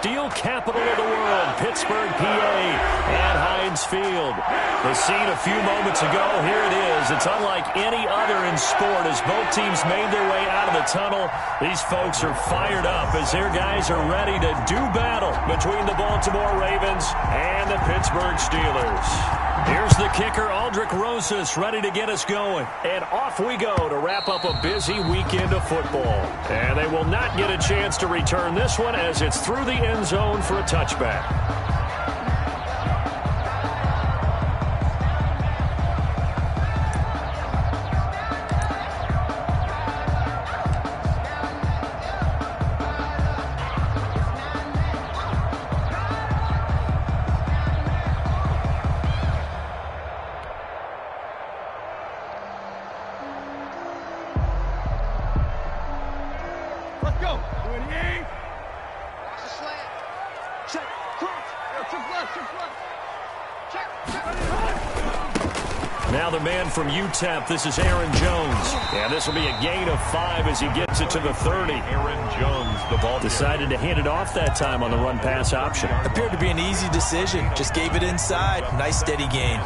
steel capital of the world, Pittsburgh, PA, at Heinz Field. The scene a few moments ago, here it is. It's unlike any other in sport as both teams made their way out of the tunnel. These folks are fired up as their guys are ready to do battle between the Baltimore Ravens and the Pittsburgh Steelers. Here's the kicker, Aldrich Rosas, ready to get us going. And off we go to wrap up a busy weekend of football. And they will not get a chance to return this one as it's through the end zone for a touchback. Now the man from UTEP, this is Aaron Jones. And this will be a gain of 5 as he gets it to the 30. Aaron Jones, the ball decided to hand it off that time on the run-pass option. Appeared to be an easy decision. Just gave it inside. Nice steady gain.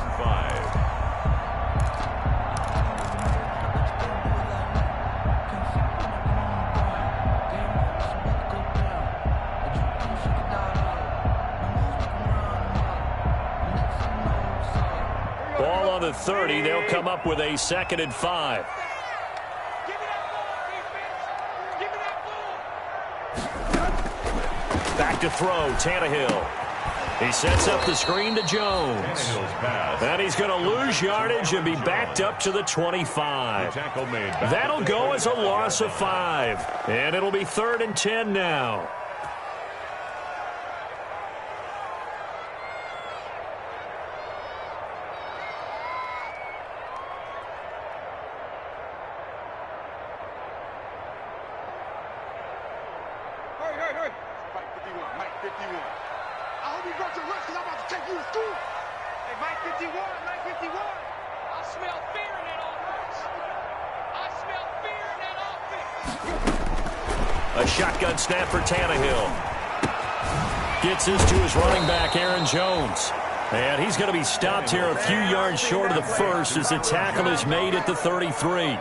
Ball on the 30. They'll come up with a 2nd and 5. Back to throw, Tannehill. He sets up the screen to Jones. And he's going to lose yardage and be backed up to the 25. That'll go as a loss of 5. And it'll be 3rd and 10 now. A shotgun snap for Tannehill. Gets this to his running back, Aaron Jones. And he's going to be stopped here a few yards short of the first as the tackle is made at the 33.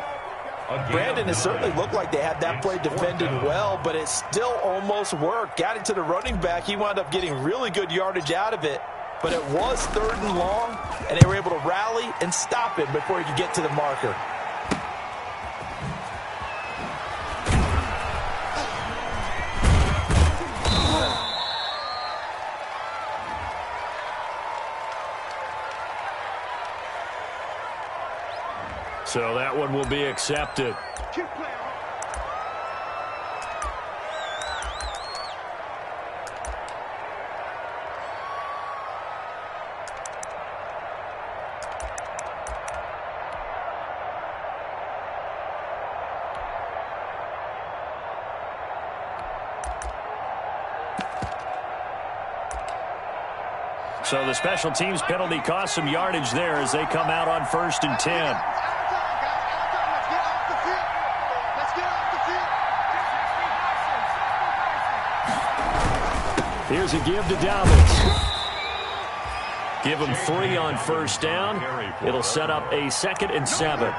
Brandon, it certainly looked like they had that play defended well, but it still almost worked. Got it to the running back. He wound up getting really good yardage out of it, but it was 3rd and long, and they were able to rally and stop it before he could get to the marker. So that one will be accepted. So the special teams penalty cost some yardage there as they come out on 1st and 10. Here's a give to Dobbins. Give him 3 on 1st down. It'll set up a 2nd and 7.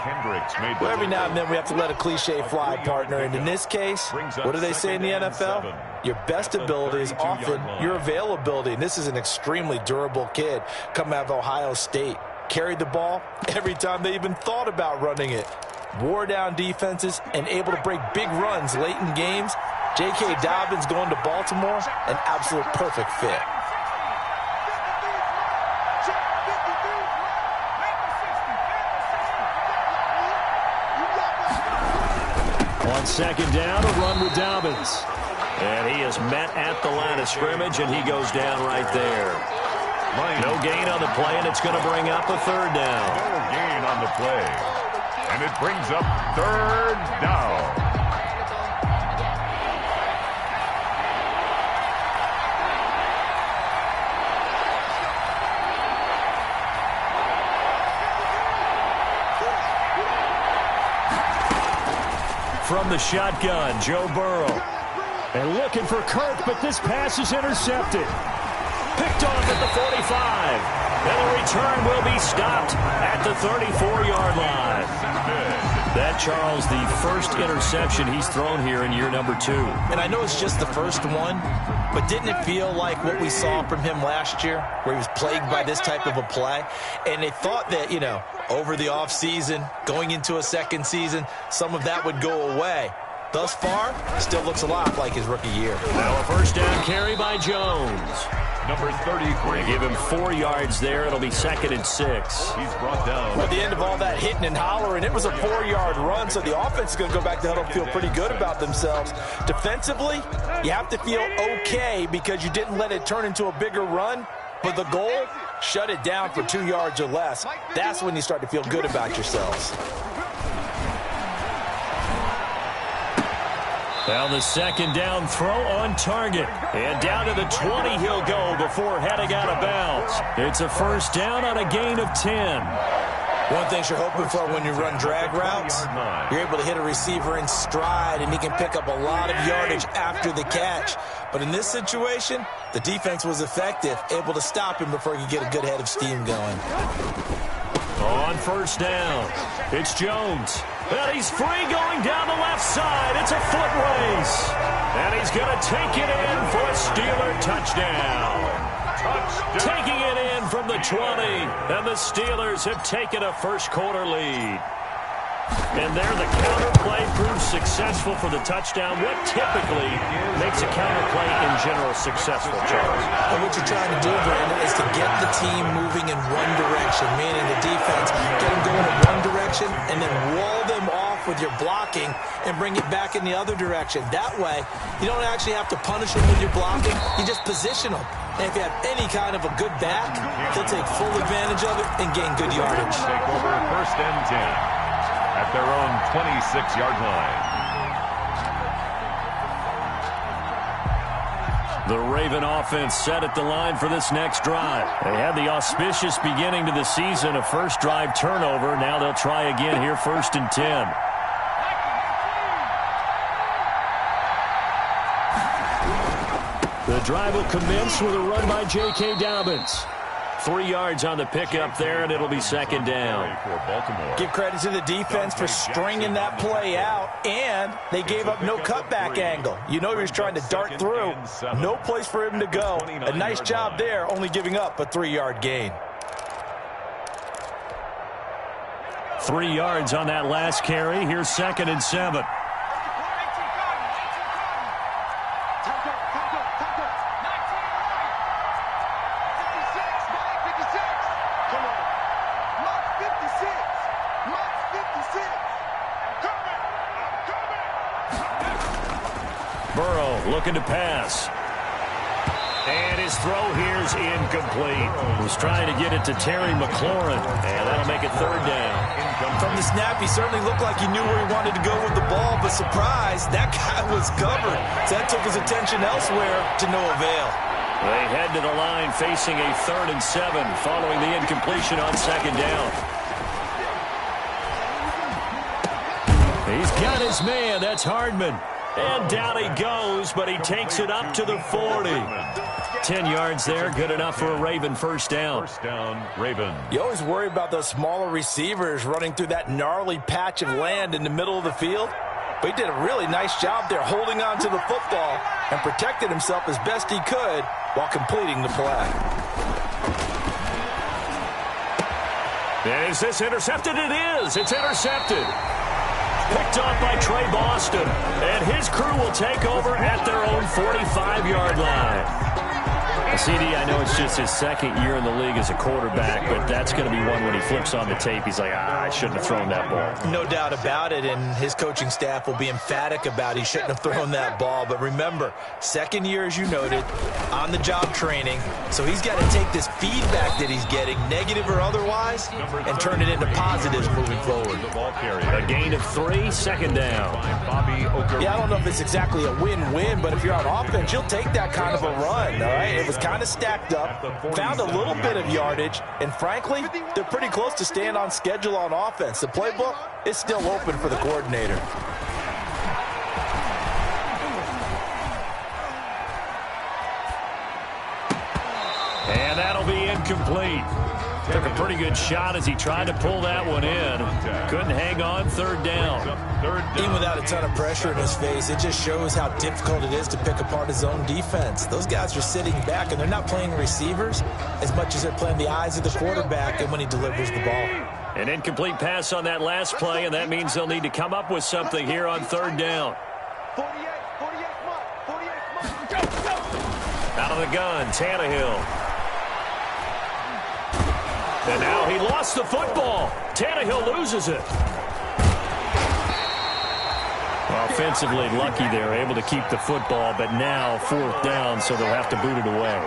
Well, every now and then we have to let a cliche fly, partner. And in this case, what do they say in the NFL? Your best ability is often your availability. And this is an extremely durable kid coming out of Ohio State. Carried the ball every time they even thought about running it. Wore down defenses and able to break big runs late in games. J.K. Dobbins going to Baltimore, an absolute perfect fit. On 2nd down, a run with Dobbins. And he is met at the line of scrimmage, and he goes down right there. No gain on the play, and it's going to bring up a 3rd down. No gain on the play. And it brings up 3rd down. From the shotgun, Joe Burrow. And looking for Kirk, but this pass is intercepted. Picked off at the 45. And the return will be stopped at the 34-yard line. That, Charles, the first interception he's thrown here in year number 2. And I know it's just the first one, but didn't it feel like what we saw from him last year, where he was plagued by this type of a play? And they thought that, you know, over the offseason, going into a second season, some of that would go away. Thus far, still looks a lot like his rookie year. Now a first down carry by Jones. Number 33. Give him 4 yards there. It'll be 2nd and 6. He's brought down. At the end of all that hitting and hollering, it was a 4-yard run, so the offense is going to go back to huddle and feel pretty good about themselves. Defensively, you have to feel okay because you didn't let it turn into a bigger run, but the goal, shut it down for 2 yards or less. That's when you start to feel good about yourselves. Now the second down throw on target. And down to the 20 he'll go before heading out of bounds. It's a first down on a gain of 10. One thing you're hoping for when you run drag routes, you're able to hit a receiver in stride, and he can pick up a lot of yardage after the catch. But in this situation, the defense was effective, able to stop him before he could get a good head of steam going. On first down, it's Jones. And he's free going down the left side. It's a foot race. And he's going to take it in for a Steeler touchdown. Taking it in from the 20. And the Steelers have taken a first-quarter lead. And there the counterplay proves successful for the touchdown. What typically makes a counterplay in general successful, Charles? And what you're trying to do, Brandon, is to get the team moving in one direction, meaning the defense, get them going in one direction, and then wall them off with your blocking and bring it back in the other direction. That way, you don't actually have to punish them when you're blocking. You just position them. And if you have any kind of a good back, they'll take full advantage of it and gain good yardage. Take over first and 10. At their own 26-yard line. The Raven offense set at the line for this next drive. They had the auspicious beginning to the season, a first drive turnover. Now they'll try again here, 1st and 10. The drive will commence with a run by J.K. Dobbins. 3 yards on the pickup there, and it'll be 2nd down. Give credit to the defense for stringing that play out, and they gave up no cutback angle. You know he was trying to dart through. No place for him to go. A nice job there, only giving up a 3-yard gain. 3 yards on that last carry. Here's 2nd and 7. Looking to pass. And his throw here's incomplete. Was trying to get it to Terry McLaurin, and that'll make it 3rd down. From the snap, he certainly looked like he knew where he wanted to go with the ball, but surprise, that guy was covered. So that took his attention elsewhere to no avail. They head to the line facing a 3rd and 7 following the incompletion on 2nd down. He's got his man. That's Hardman. And down he goes, but he takes it up to the 40. 10 yards there, good enough for a Raven first down. First down, Raven. You always worry about those smaller receivers running through that gnarly patch of land in the middle of the field. But he did a really nice job there holding on to the football and protected himself as best he could while completing the play. Is this intercepted? It is. It's intercepted. Picked off by Trey Boston. And his crew will take over at their own 45-yard line. CD, I know it's just his 2nd year in the league as a quarterback, but that's going to be one when he flips on the tape. He's like, I shouldn't have thrown that ball. No doubt about it, and his coaching staff will be emphatic about he shouldn't have thrown that ball. But remember, 2nd year, as you noted, on-the-job training. So he's got to take this feedback that he's getting, negative or otherwise, and turn it into positives moving forward. A gain of 3, 2nd down. Yeah, I don't know if it's exactly a win-win, but if you're on offense, you'll take that kind of a run, all right? It was kind of stacked up, found a little bit of yardage, and frankly, they're pretty close to staying on schedule on offense. The playbook is still open for the coordinator. That'll be incomplete. Took a pretty good shot as he tried to pull that one in. Couldn't hang on. Third down. Even without a ton of pressure in his face, it just shows how difficult it is to pick apart his own defense. Those guys are sitting back, and they're not playing receivers as much as they're playing the eyes of the quarterback and when he delivers the ball. An incomplete pass on that last play, and that means they'll need to come up with something here on third down. Out of the gun, Tannehill. And now he lost the football. Tannehill loses it. Offensively lucky they're able to keep the football, but now fourth down, so they'll have to boot it away.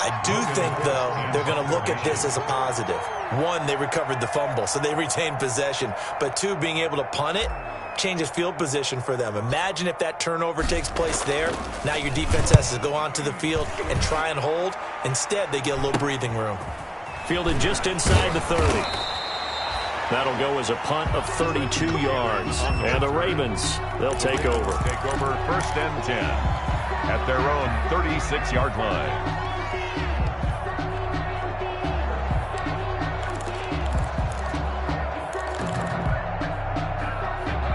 I do think, though, they're going to look at this as a positive. One, they recovered the fumble, so they retained possession. But two, being able to punt it changes field position for them. Imagine if that turnover takes place there. Now your defense has to go onto the field and try and hold. Instead, they get a little breathing room. Fielded just inside the 30. That'll go as a punt of 32 yards. And the Ravens, they'll take over. Take over first and 10 at their own 36-yard line.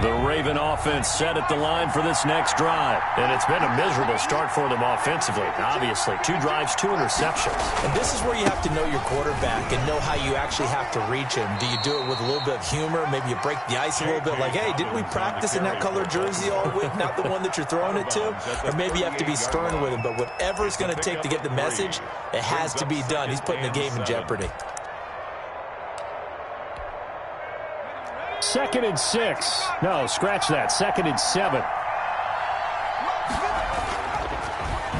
The Raven offense set at the line for this next drive. And it's been a miserable start for them offensively. Obviously, 2 drives, 2 interceptions. And this is where you have to know your quarterback and know how you actually have to reach him. Do you do it with a little bit of humor? Maybe you break the ice a little bit like, hey, didn't we practice in that color jersey all week? Not the one that you're throwing it to? Or maybe you have to be stern with him. But whatever it's going to take to get the message, it has to be done. He's putting the game in jeopardy. 2nd and 6. No, scratch that. 2nd and 7.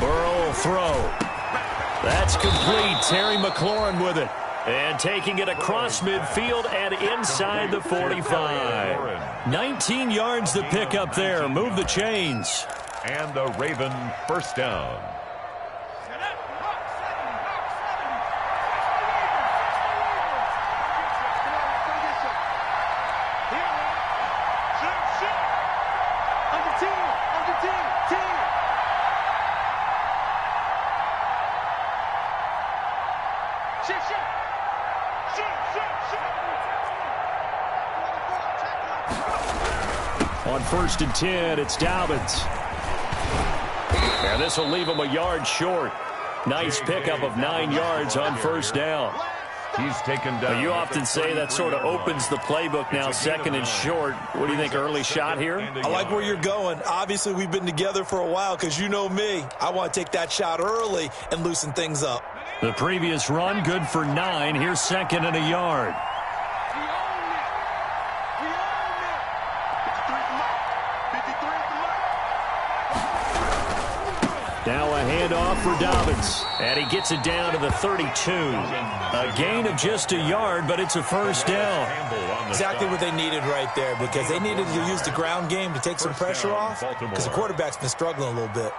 Burrow will throw. That's complete. Terry McLaurin with it. And taking it across midfield and inside the 45. 19 yards to pick up there. Move the chains. And a Raven first down. On 1st and 10, it's Dobbins. And this will leave him a yard short. Nice pickup of 9 yards on first down. He's taken down. You often say that sort of opens the playbook now, 2nd and short. What do you think, early shot here? I like where you're going. Obviously, we've been together for a while because you know me. I want to take that shot early and loosen things up. The previous run, good for 9. Here's 2nd and a yard. Now a handoff for Dobbins. And he gets it down to the 32. A gain of just a yard, but it's a first down. Exactly what they needed right there, because they needed to use the ground game to take some pressure off, because the quarterback's been struggling a little bit.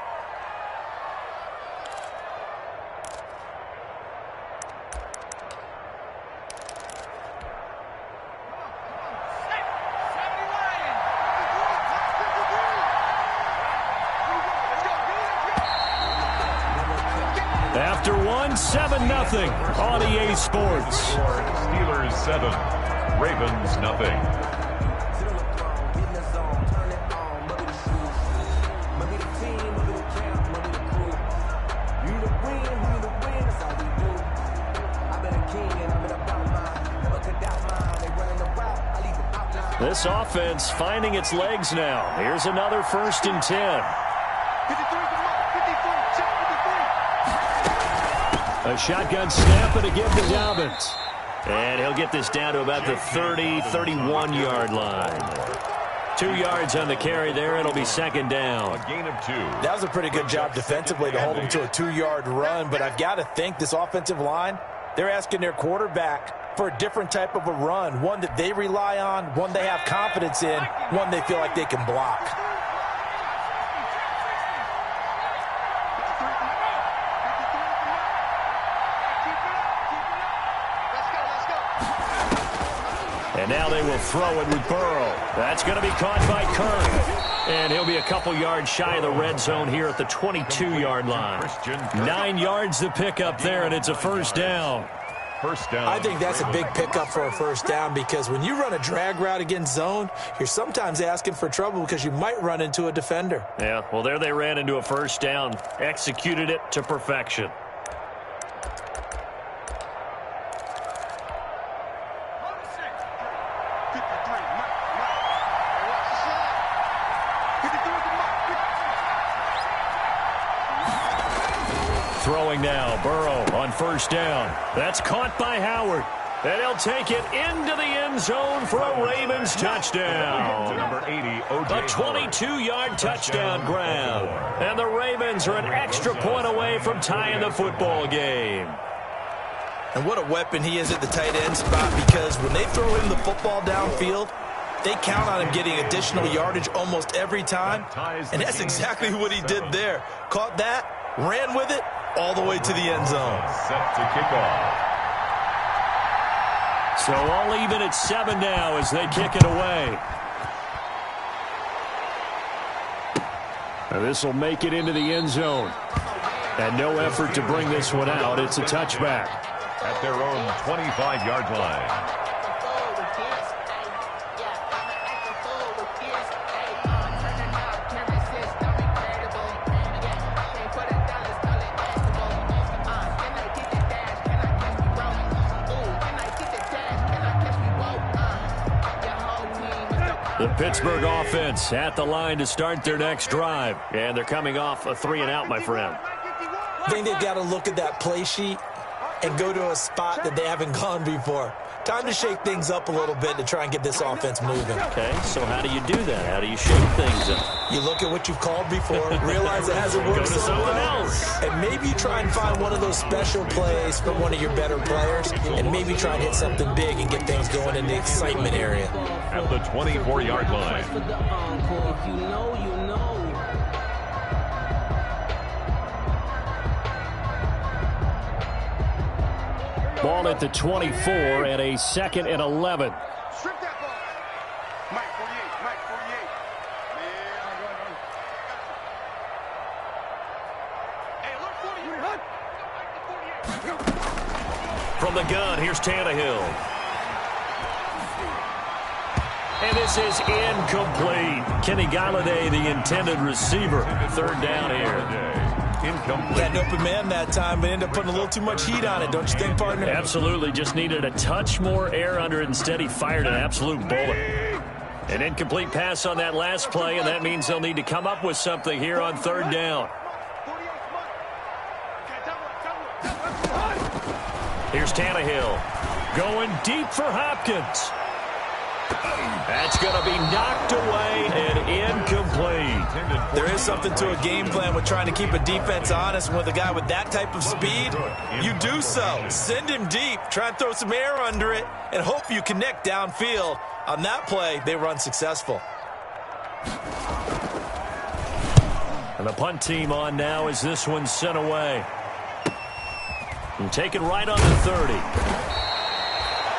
After 7-0 on EA Sports. Steelers 7, Ravens nothing. This offense finding its legs now. Here's another 1st and 10. A shotgun snap and a give to Dobbins. And he'll get this down to about the 30, 31-yard line. 2 yards on the carry there. It'll be 2nd down. A gain of 2. That was a pretty good job defensively to hold him to a 2-yard run. But I've got to think this offensive line, they're asking their quarterback for a different type of a run. One that they rely on, one they have confidence in, one they feel like they can block. And now they will throw it with Burrow. That's going to be caught by Kirk. And he'll be a couple yards shy of the red zone here at the 22-yard line. 9 yards to pick up there, and it's a first down. First down. I think that's a big pickup for a first down because when you run a drag route against zone, you're sometimes asking for trouble because you might run into a defender. Yeah, well, there they ran into a first down. Executed it to perfection. Throwing now, Burrow on first down. That's caught by Howard. And he'll take it into the end zone for a Ravens touchdown. Number 80, A 22-yard touchdown grab. And the Ravens are an extra point away from tying the football game. And what a weapon he is at the tight end spot because when they throw him the football downfield, they count on him getting additional yardage almost every time. And that's exactly what he did there. Caught that, ran with it, all the way to the end zone. Set to kick off. So all even at 7 now as they kick it away. This will make it into the end zone. And no effort to bring this one out. It's a touchback. At their own 25-yard line. The Pittsburgh offense at the line to start their next drive. And they're coming off a 3-and-out, my friend. I think they've got to look at that play sheet and go to a spot that they haven't gone before. Time to shake things up a little bit to try and get this offense moving. Okay, so how do you do that? How do you shake things up? You look at what you've called before, realize it hasn't worked so well, and maybe you try and find one of those special plays from one of your better players, and maybe try and hit something big and get things going in the excitement area. At the 24-yard line. Ball at the 24 and a 2nd and 11. Strip that ball. Mike 48. From the gun, here's Tannehill. And this is incomplete. Kenny Galladay, the intended receiver. 3rd down here. Incomplete. Got an open man that time, but ended up putting a little too much heat on it, don't you think, partner? Absolutely. Just needed a touch more air under it. Instead, he fired an absolute bullet. An incomplete pass on that last play, and that means they'll need to come up with something here on 3rd down. Here's Tannehill. Going deep for Hopkins. That's going to be knocked away and incomplete. There is something to a game plan with trying to keep a defense honest. With a guy with that type of speed, you do so. Send him deep, try and throw some air under it, and hope you connect downfield. On that play, they were unsuccessful. And the punt team on now as this one's sent away. And taken right on the 30.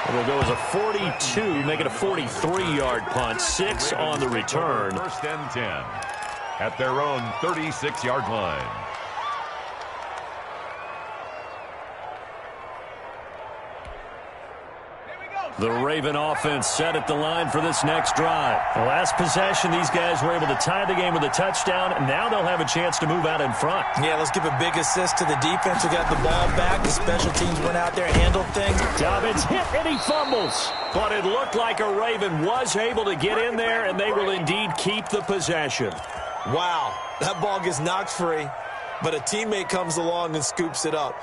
It'll go as a 42, make it a 43-yard punt. 6 on the return. 1st and 10 at their own 36-yard line. The Raven offense set at the line for this next drive. The last possession, these guys were able to tie the game with a touchdown, and now they'll have a chance to move out in front. Yeah, let's give a big assist to the defense who got the ball back. The special teams went out there and handled things. Dobbins hit and he fumbles. But it looked like a Raven was able to get in there, and they will indeed keep the possession. Wow, that ball gets knocked free, but a teammate comes along and scoops it up.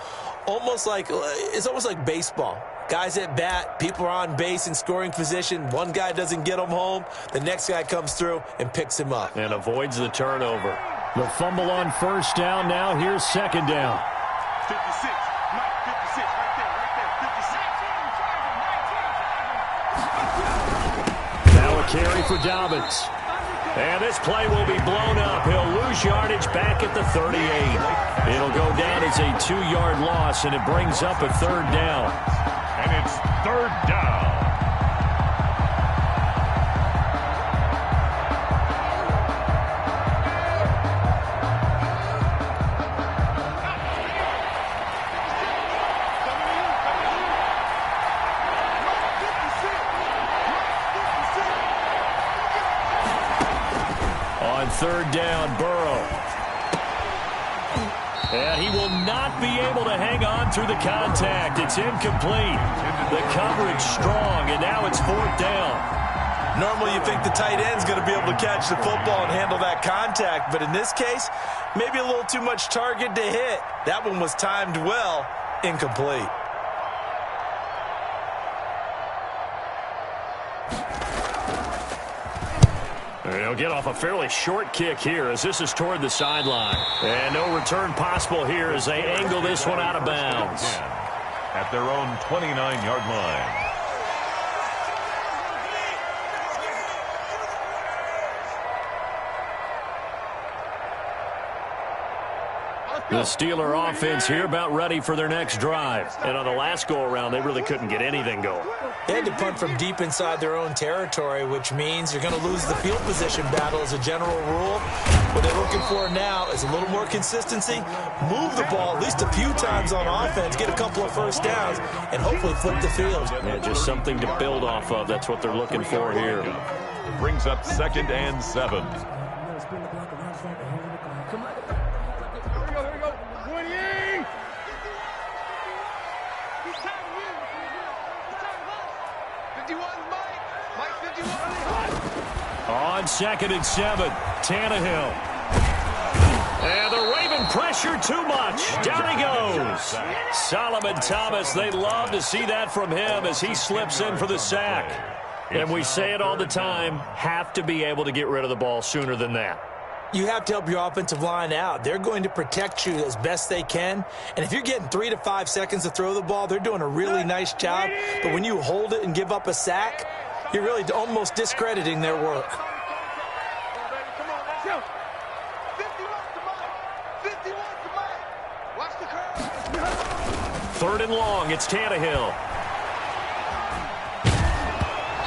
It's almost like baseball. Guys at bat, people are on base in scoring position. One guy doesn't get him home. The next guy comes through and picks him up. And avoids the turnover. The fumble on 1st down. Now here's 2nd down. 56. Mike, 56. Right there. Now a carry for Dobbins. And this play will be blown up. He'll lose yardage back at the 38. It'll go down as a 2-yard loss, and it brings up a 3rd down. And it's 3rd down. third down, Burrow. And he will not be able to hang on through the contact. It's incomplete. The coverage strong, and now it's fourth down. Normally you think the tight end's going to be able to catch the football and handle that contact, but in this case, maybe a little too much target to hit. That one was timed well, incomplete. They'll get off a fairly short kick here as this is toward the sideline. And no return possible here as they angle this one out of bounds. At their own 29-yard line. The Steeler offense here about ready for their next drive. And on the last go-around, they really couldn't get anything going. They had to punt from deep inside their own territory, which means you're going to lose the field position battle as a general rule. What they're looking for now is a little more consistency, move the ball at least a few times on offense, get a couple of first downs, and hopefully flip the field. Yeah, just something to build off of. That's what they're looking for here. Brings up 2nd and 7. On 2nd and 7, Tannehill. And the Raven pressure too much. Down he goes. Solomon Thomas, they love to see that from him as he slips in for the sack. And we say it all the time, have to be able to get rid of the ball sooner than that. You have to help your offensive line out. They're going to protect you as best they can. And if you're getting 3 to 5 seconds to throw the ball, they're doing a really nice job. But when you hold it and give up a sack, you're really almost discrediting their work. Third and long, it's Tannehill.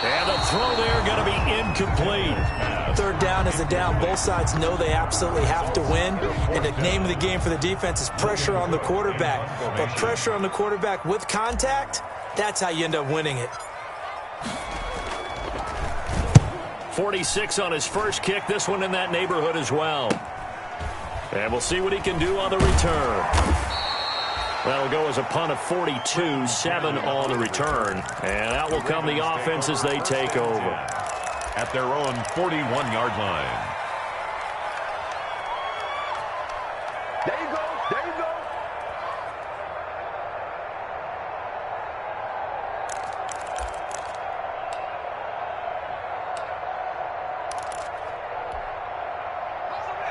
And the throw there going to be incomplete. Third down is a down. Both sides know they absolutely have to win. And the name of the game for the defense is pressure on the quarterback. But pressure on the quarterback with contact, that's how you end up winning it. 46 on his first kick. This one in that neighborhood as well. And we'll see what he can do on the return. That'll go as a punt of 42, 7 on the return. And out will come the offense as they take over. At their own 41-yard line. There you go. There you go.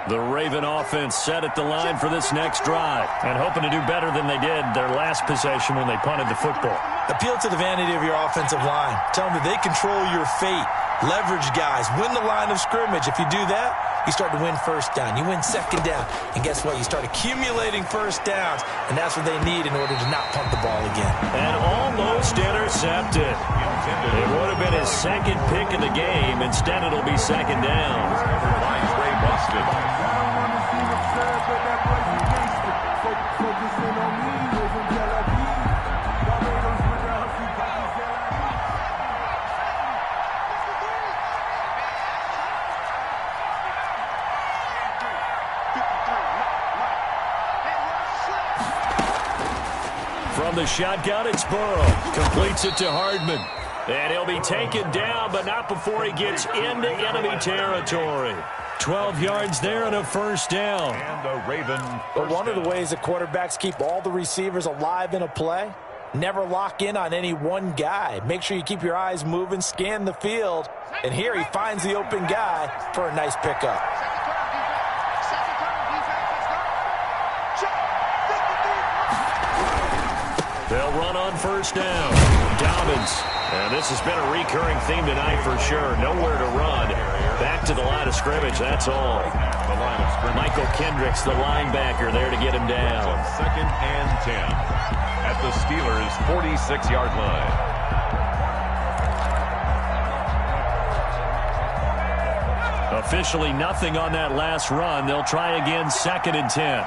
The Raven offense set at the line for this next drive and hoping to do better than they did their last possession when they punted the football. Appeal to the vanity of your offensive line. Tell them that they control your fate. Leverage guys. Win the line of scrimmage. If you do that, you start to win first down. You win second down. And guess what? You start accumulating first downs. And that's what they need in order to not punt the ball again. And almost intercepted. It would have been his second pick of the game. Instead, it'll be second down. Finds Ray Boston. From the shotgun, it's Burrow. Completes it to Hardman. And he'll be taken down, but not before he gets into enemy territory. 12 yards there and a first down. And a Raven. But one of the ways that quarterbacks keep all the receivers alive in a play, never lock in on any one guy. Make sure you keep your eyes moving, scan the field. And here he finds the open guy for a nice pickup. They'll run on first down. Dobbins. And this has been a recurring theme tonight for sure. Nowhere to run. Back to the line of scrimmage, that's all. The line of scrimmage. Michael Kendricks, the linebacker, there to get him down. 2nd and 10 at the Steelers' 46-yard line. Officially nothing on that last run. They'll try again, 2nd and 10.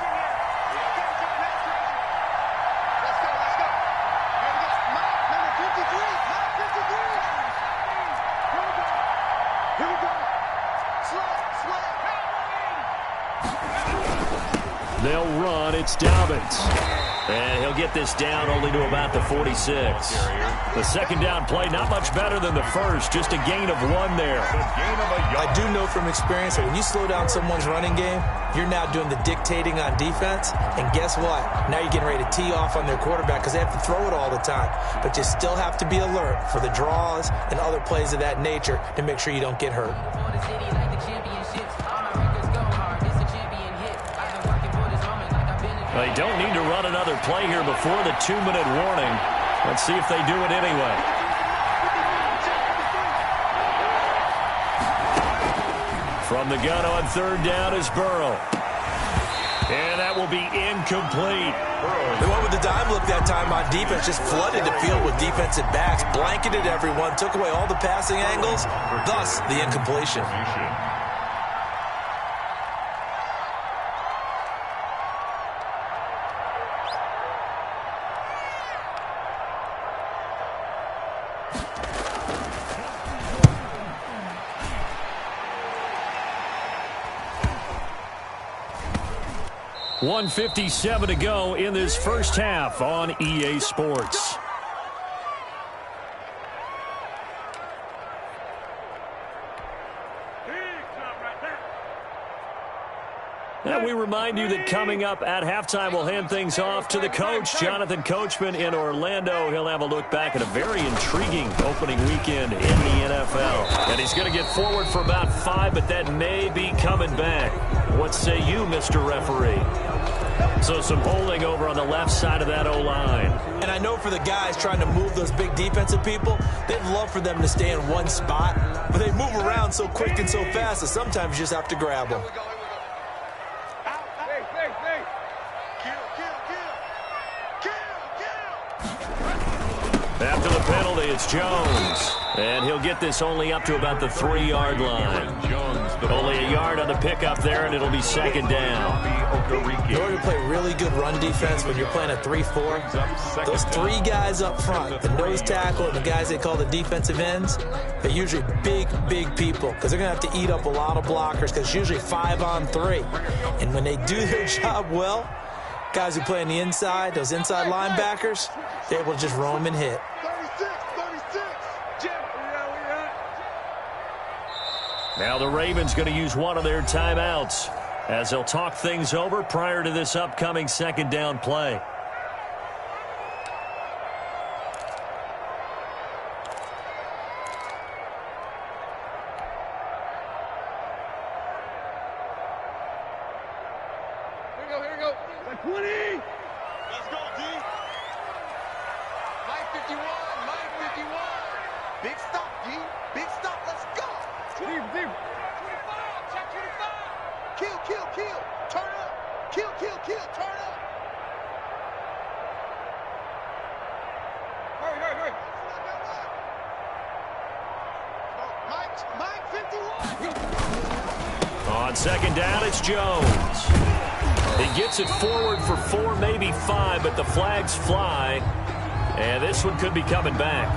run. It's Dobbins. And he'll get this down only to about the 46. The second down play, not much better than the first. Just a gain of 1 there. I do know from experience that when you slow down someone's running game, you're now doing the dictating on defense. And guess what? Now you're getting ready to tee off on their quarterback because they have to throw it all the time. But you still have to be alert for the draws and other plays of that nature to make sure you don't get hurt. They don't need to run another play here before the 2-minute warning. Let's see if they do it anyway. From the gun on third down is Burrow. And that will be incomplete. They went with the dime look that time on defense, just flooded the field with defensive backs, blanketed everyone, took away all the passing angles, thus the incompletion. .157 to go in this first half on EA Sports. And we remind you that coming up at halftime, we'll hand things off to the coach, Jonathan Coachman in Orlando. He'll have a look back at a very intriguing opening weekend in the NFL. And he's going to get forward for about 5, but that may be coming back. What say you, Mr. Referee? So some holding over on the left side of that O-line. And I know for the guys trying to move those big defensive people, they'd love for them to stay in one spot, but they move around so quick and so fast that sometimes you just have to grab them. After the penalty, it's Jones. And he'll get this only up to about the 3-yard line. Only a yard on the pickup there, and it'll be second down. In order to play really good run defense when you're playing a 3-4, those 3 guys up front, the nose tackle and the guys they call the defensive ends, they're usually big, big people because they're going to have to eat up a lot of blockers because it's usually 5 on 3. And when they do their job well, guys who play on the inside, those inside linebackers, they're able to just roam and hit. Now the Ravens going to use one of their timeouts as they'll talk things over prior to this upcoming second down play. Here we go. Like 20. Let's go, D. Mike 51. Big stop, D. Big stop. Let's go. Deep. 25. Check 25. Kill. Turn up. Kill. Turn up. Hurry. Mike 51. On second down, it's Jones. He gets it forward for 4, maybe 5, but the flags fly. And this one could be coming back.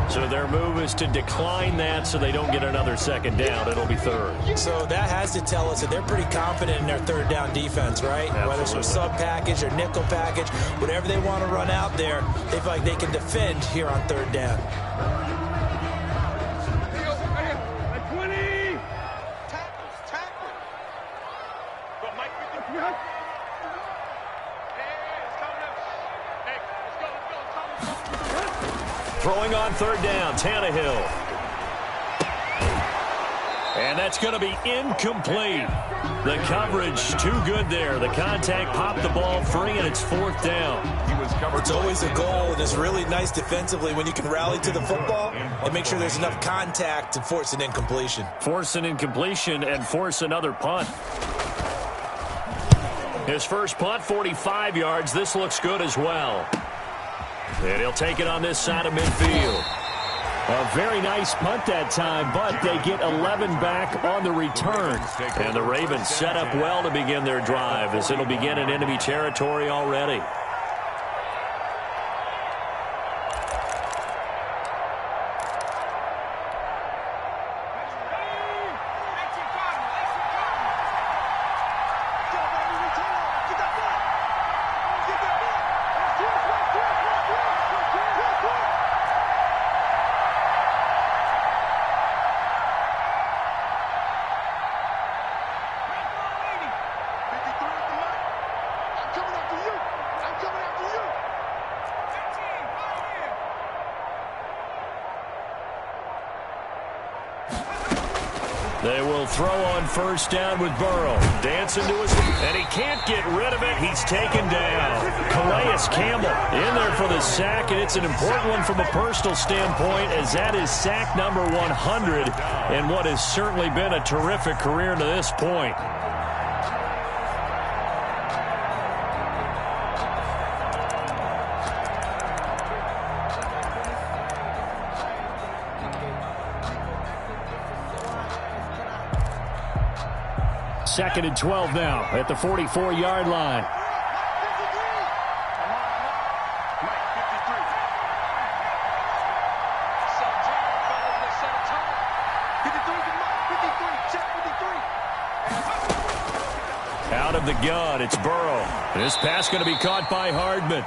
So their move is to decline that so they don't get another second down. It'll be third. So that has to tell us that they're pretty confident in their third down defense, right? Absolutely. Whether it's a sub package or nickel package, whatever they want to run out there, they feel like they can defend here on third down. Like 20. Tackle. But Mike 51. Throwing on third down, Tannehill. And that's going to be incomplete. The coverage too good there. The contact popped the ball free, and it's fourth down. It's always a goal, and it's really nice defensively when you can rally to the football and make sure there's enough contact to force an incompletion. Force an incompletion and force another punt. His first punt, 45 yards. This looks good as well. And he'll take it on this side of midfield. A very nice punt that time, but they get 11 back on the return. And the Ravens set up well to begin their drive as it'll begin in enemy territory already. They will throw on first down with Burrow. Dancing to his feet, and he can't get rid of it. He's taken down. Calais Campbell in there for the sack, and it's an important one from a personal standpoint, as that is sack number 100 in what has certainly been a terrific career to this point. Second and 12 now at the 44-yard line. Out of the gun, it's Burrow. This pass going to be caught by Hardman.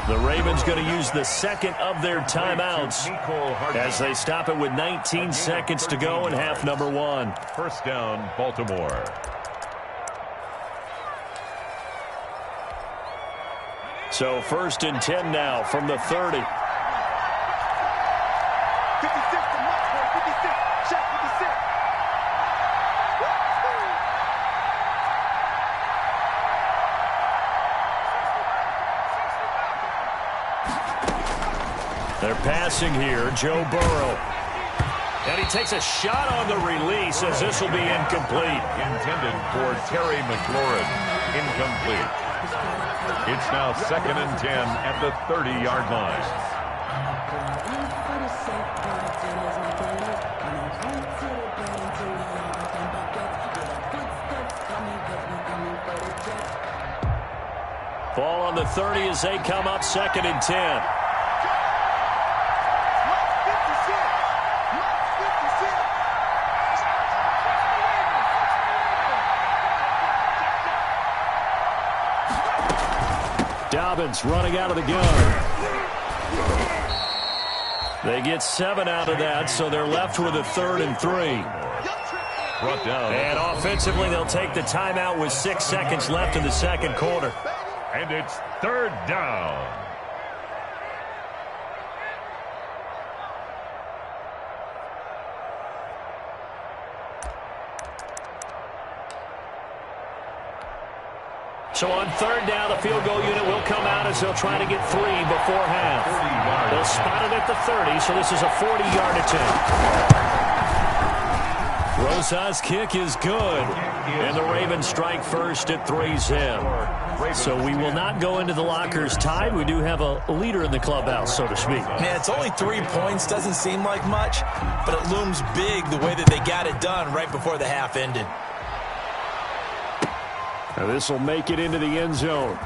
The Ravens going to use the second of their timeouts as they stop it with 19 seconds to go in half number 1. First down, Baltimore. So first and 10 now from the 30. 56 to Mark, 56. Check 56. They're passing here, Joe Burrow. And he takes a shot on the release as this will be incomplete. Intended for Terry McLaurin. Incomplete. It's now second and 10 at the 30-yard line. Ball on the 30 as they come up second and 10. Dobbins running out of the gun. They get 7 out of that, so they're left with a 3rd and 3. Brought down. And offensively, they'll take the timeout with 6 seconds left in the second quarter. And it's 3rd down. So on 3rd down, the field goal unit will come out as they'll try to get 3 before half. They'll spot it at the 30, so this is a 40-yard attempt. Rosas' kick is good, and the Ravens strike first at 3-zip. So we will not go into the lockers tied. We do have a leader in the clubhouse, so to speak. Man, it's only 3 points. Doesn't seem like much, but it looms big the way that they got it done right before the half ended. Now this will make it into the end zone.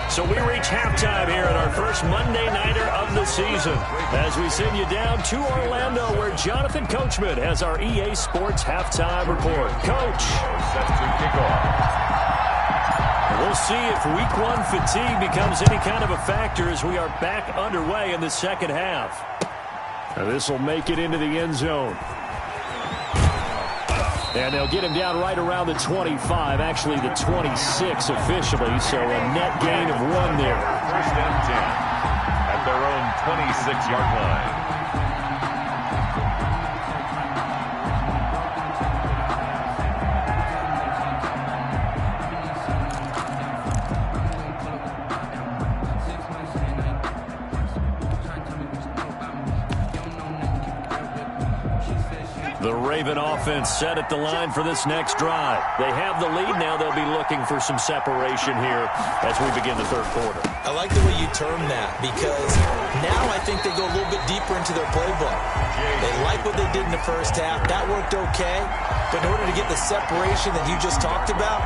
So we reach halftime here at our first Monday Nighter of the season as we send you down to Orlando where Jonathan Coachman has our EA Sports halftime report. Coach. Set to kick off. We'll see if week 1 fatigue becomes any kind of a factor as we are back underway in the second half. Now this will make it into the end zone. And they'll get him down right around the 25, actually the 26 officially, so a net gain of 1 there. First and 10 at their own 26-yard line. The Raven offense set at the line for this next drive. They have the lead now. They'll be looking for some separation here as we begin the third quarter. I like the way you term that because now I think they go a little bit deeper into their playbook. They like what they did in the first half. That worked okay. But in order to get the separation that you just talked about,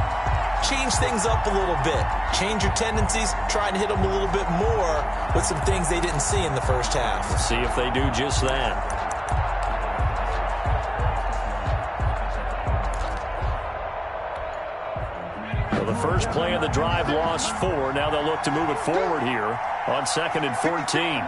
change things up a little bit. Change your tendencies. Try and hit them a little bit more with some things they didn't see in the first half. We'll see if they do just that. The first play of the drive lost 4. Now they'll look to move it forward here on 2nd and 14.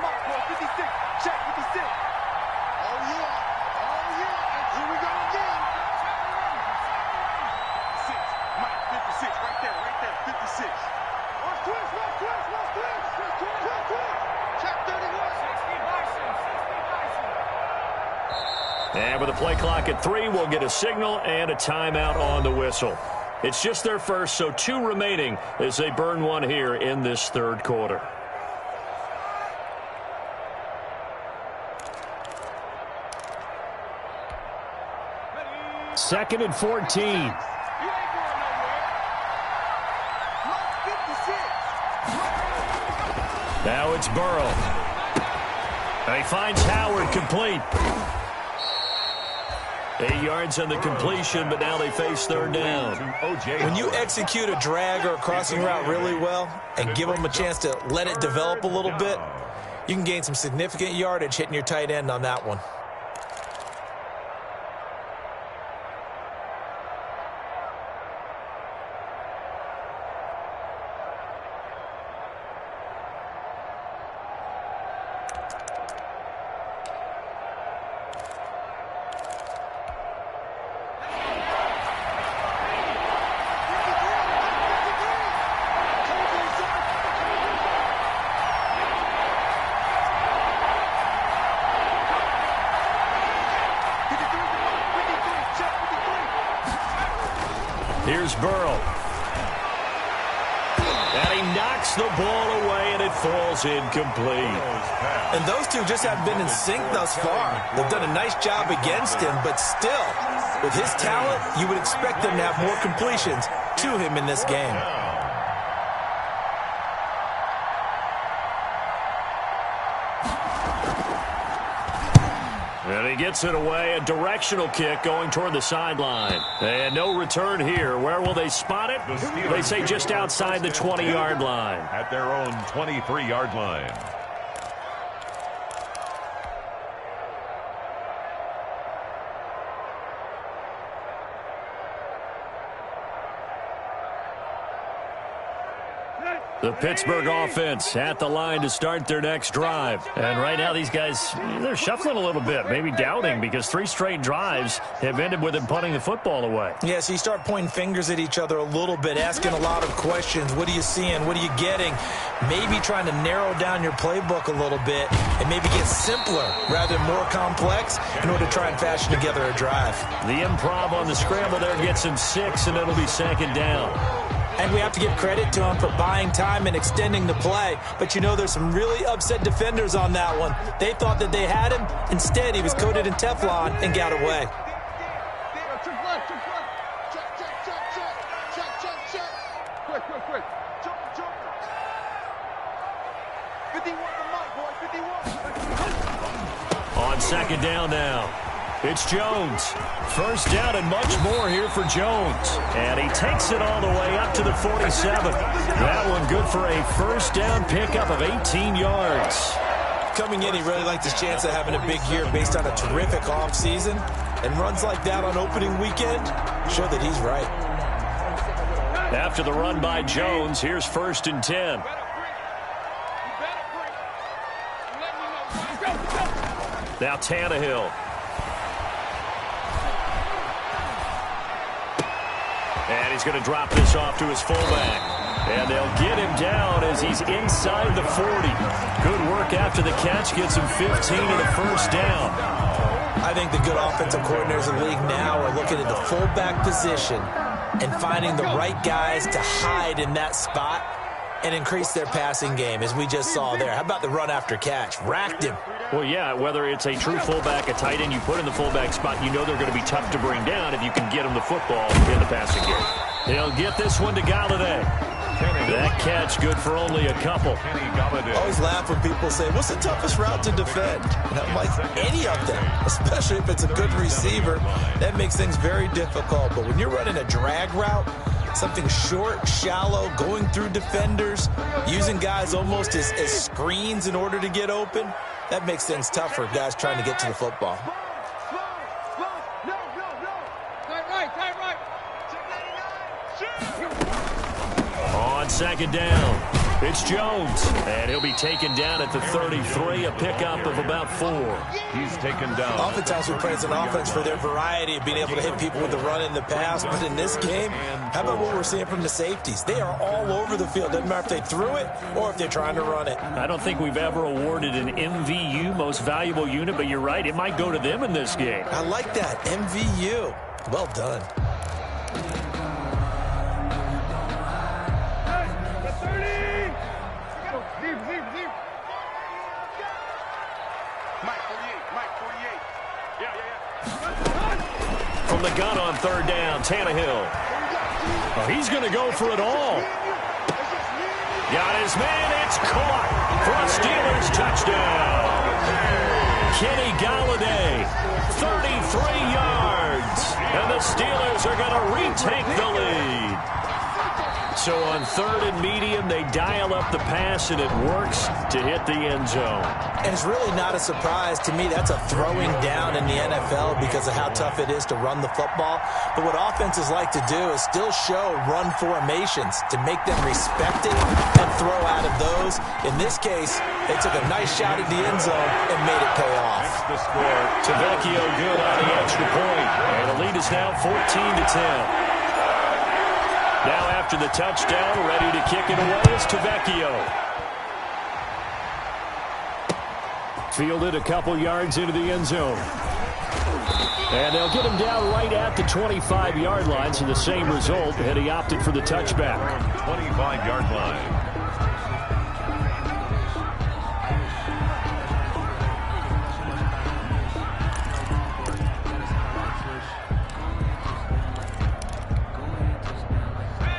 And with the play clock at 3, we'll get a signal and a timeout on the whistle. It's just their first, so 2 remaining as they burn one here in this third quarter. Second and 14. Now it's Burrow. And he finds Howard complete. 8 yards on the completion, but now they face third down. When you execute a drag or a crossing route really well and give them a chance to let it develop a little bit, you can gain some significant yardage hitting your tight end on that one. Here's Burrow. And he knocks the ball away, and it falls incomplete. And those two just haven't been in sync thus far. They've done a nice job against him, but still, with his talent, you would expect them to have more completions to him in this game. And he gets it away, a directional kick going toward the sideline. And no return here. Where will they spot it? They say just outside the 20-yard line. At their own 23-yard line. The Pittsburgh offense at the line to start their next drive. And right now these guys, they're shuffling a little bit, maybe doubting, because 3 straight drives have ended with them punting the football away. Yeah, so you start pointing fingers at each other a little bit, asking a lot of questions. What are you seeing? What are you getting? Maybe trying to narrow down your playbook a little bit and maybe get simpler rather than more complex in order to try and fashion together a drive. The improv on the scramble there gets him 6, and it'll be second down. And we have to give credit to him for buying time and extending the play. But, you know, there's some really upset defenders on that one. They thought that they had him. Instead, he was coated in Teflon and got away. Quick. Jump. 51. On second down now. It's Jones. First down and much more here for Jones. And he takes it all the way up to the 47. That one good for a first down pickup of 18 yards. Coming in, he really liked his chance of having a big year based on a terrific offseason. And runs like that on opening weekend show that he's right. After the run by Jones, here's first and 10. Now Tannehill. And he's going to drop this off to his fullback. And they'll get him down as he's inside the 40. Good work after the catch. Gets him 15 and a first down. I think the good offensive coordinators in the league now are looking at the fullback position and finding the right guys to hide in that spot and increase their passing game, as we just saw there. How about the run after catch? Racked him. Well, yeah, whether it's a true fullback, a tight end you put in the fullback spot, you know they're going to be tough to bring down if you can get them the football in the passing game. They'll get this one to Galladay. That catch good for only a couple. I always laugh when people say, what's the toughest route to defend? And I'm like, any of them, especially if it's a good receiver. That makes things very difficult. But when you're running a drag route, something short, shallow, going through defenders, using guys almost as screens in order to get open, that makes things tough for guys trying to get to the football. On second down, It's Jones, and he'll be taken down at the 33, a pickup of about 4. He's taken down. Oftentimes we praise an offense for their variety of being able to hit people with the run in the pass, but in this game, how about what we're seeing from the safeties? They are all over the field. Doesn't matter if they threw it or if they're trying to run it. I don't think we've ever awarded an MVU, most valuable unit, but you're right, it might go to them in this game. I like that, MVU. Well done. From the gun on third down, Tannehill. Oh, he's going to go for it all. Got his man, it's caught for a Steelers touchdown. Kenny Galladay, 33 yards, and the Steelers are going to retake the lead. So on third and medium, they dial up the pass, and it works to hit the end zone. And it's really not a surprise. To me, that's a throwing down in the NFL because of how tough it is to run the football. But what offenses like to do is still show run formations to make them respect it and throw out of those. In this case, they took a nice shot at the end zone and made it pay off. That's the score. Tavecchio good on the extra point. And the lead is now 14-10. Now after the touchdown, ready to kick it away is Tavecchio. Fielded a couple yards into the end zone. And they'll get him down right at the 25-yard line, so the same result, and he opted for the touchback. 25-yard line.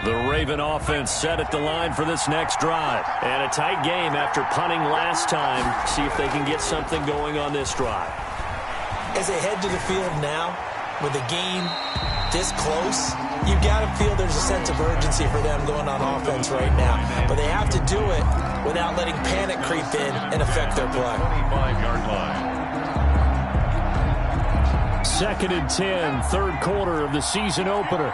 The Raven offense set at the line for this next drive. And a tight game after punting last time. See if they can get something going on this drive. As they head to the field now, with the game this close, you've got to feel there's a sense of urgency for them going on offense right now. But they have to do it without letting panic creep in and affect their play. 25-yard line. 2nd and 10, third quarter of the season opener.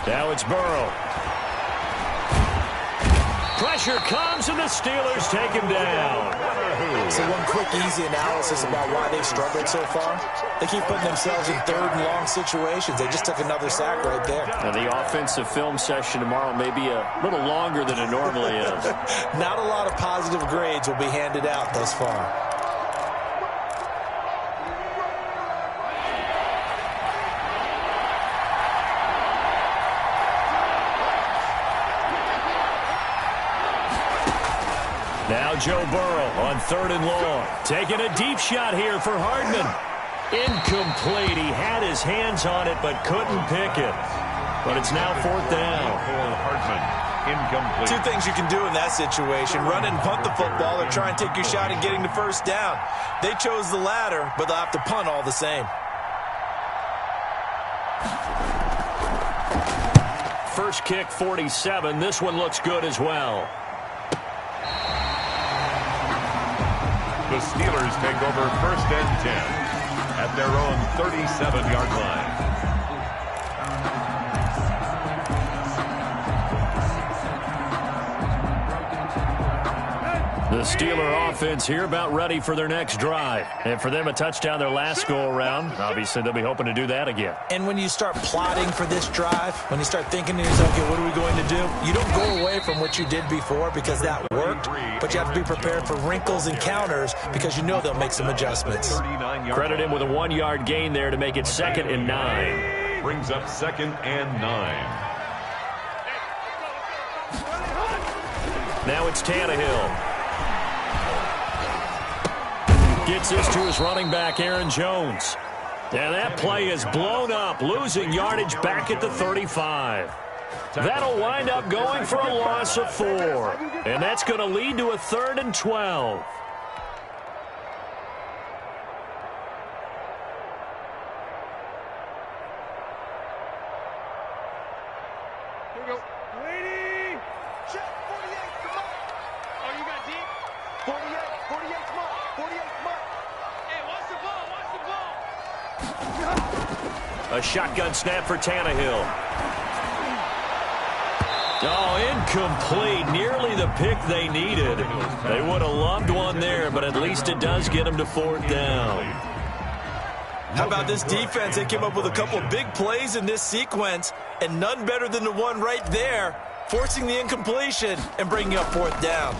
Now it's Burrow. Pressure comes, and the Steelers take him down. So one quick, easy analysis about why they've struggled so far. They keep putting themselves in third and long situations. They just took another sack right there. Now the offensive film session tomorrow may be a little longer than it normally is. Not a lot of positive grades will be handed out thus far. Now Joe Burrow on 3rd and long. Taking a deep shot here for Hardman. Incomplete. He had his hands on it but couldn't pick it. But it's now 4th down. Hardman, incomplete. Two things you can do in that situation. Run and punt the football or try and take your shot at getting the first down. They chose the latter, but they'll have to punt all the same. First kick, 47. This one looks good as well. The Steelers take over 1st and 10 at their own 37-yard line. The Steeler offense here about ready for their next drive. And for them, a touchdown their last go-around. Obviously, they'll be hoping to do that again. And when you start plotting for this drive, when you start thinking to yourself, okay, what are we going to do? You don't go away from what you did before because that worked, but you have to be prepared for wrinkles and counters because you know they'll make some adjustments. Credit him with a 1-yard gain there to make it 2nd and 9. Brings up 2nd and 9. Now it's Tannehill. Gets this to his running back, Aaron Jones. And that play is blown up, losing yardage back at the 35. That'll wind up going for a loss of 4. And that's going to lead to a 3rd and 12. Here we go. Lady! Check 48, come on! Oh, you got deep? A shotgun snap for Tannehill. Oh, incomplete. Nearly the pick they needed. They would have loved one there, but at least it does get them to 4th down. How about this defense? They came up with a couple big plays in this sequence, and none better than the one right there, forcing the incompletion and bringing up 4th down.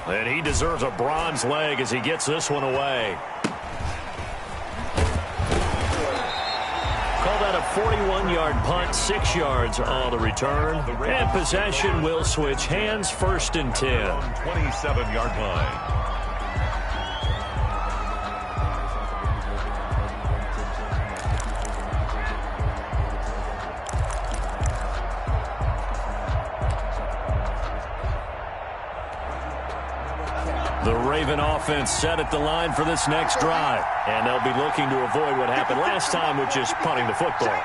And he deserves a bronze leg as he gets this one away. Call that a 41-yard punt, 6 yards on the return. And possession will switch hands, 1st and 10. 27-yard line. The Raven offense set at the line for this next drive. And they'll be looking to avoid what happened last time, which is punting the football.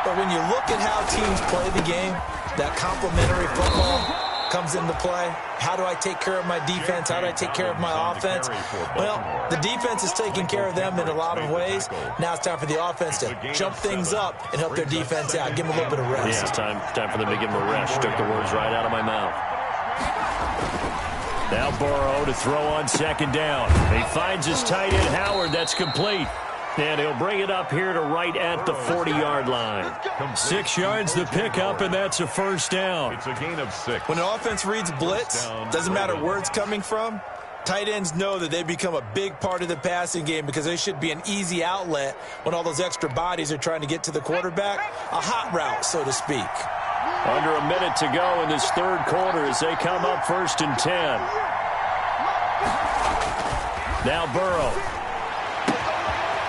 But when you look at how teams play the game, that complementary football comes into play. How do I take care of my defense? How do I take care of my offense? Well, the defense is taking care of them in a lot of ways. Now it's time for the offense to jump things up and help their defense out. Give them a little bit of rest. Yeah, it's time for them to give them a rest. Took the words right out of my mouth. Now Burrow to throw on 2nd down. He finds his tight end, Howard. That's complete. And he'll bring it up here to right at the 40-yard line. 6 yards the pickup, and that's a 1st down. It's a gain of 6. When an offense reads blitz, doesn't matter where it's coming from, tight ends know that they become a big part of the passing game because they should be an easy outlet when all those extra bodies are trying to get to the quarterback. A hot route, so to speak. Under a minute to go in this 3rd quarter as they come up 1st and 10. Now Burrow.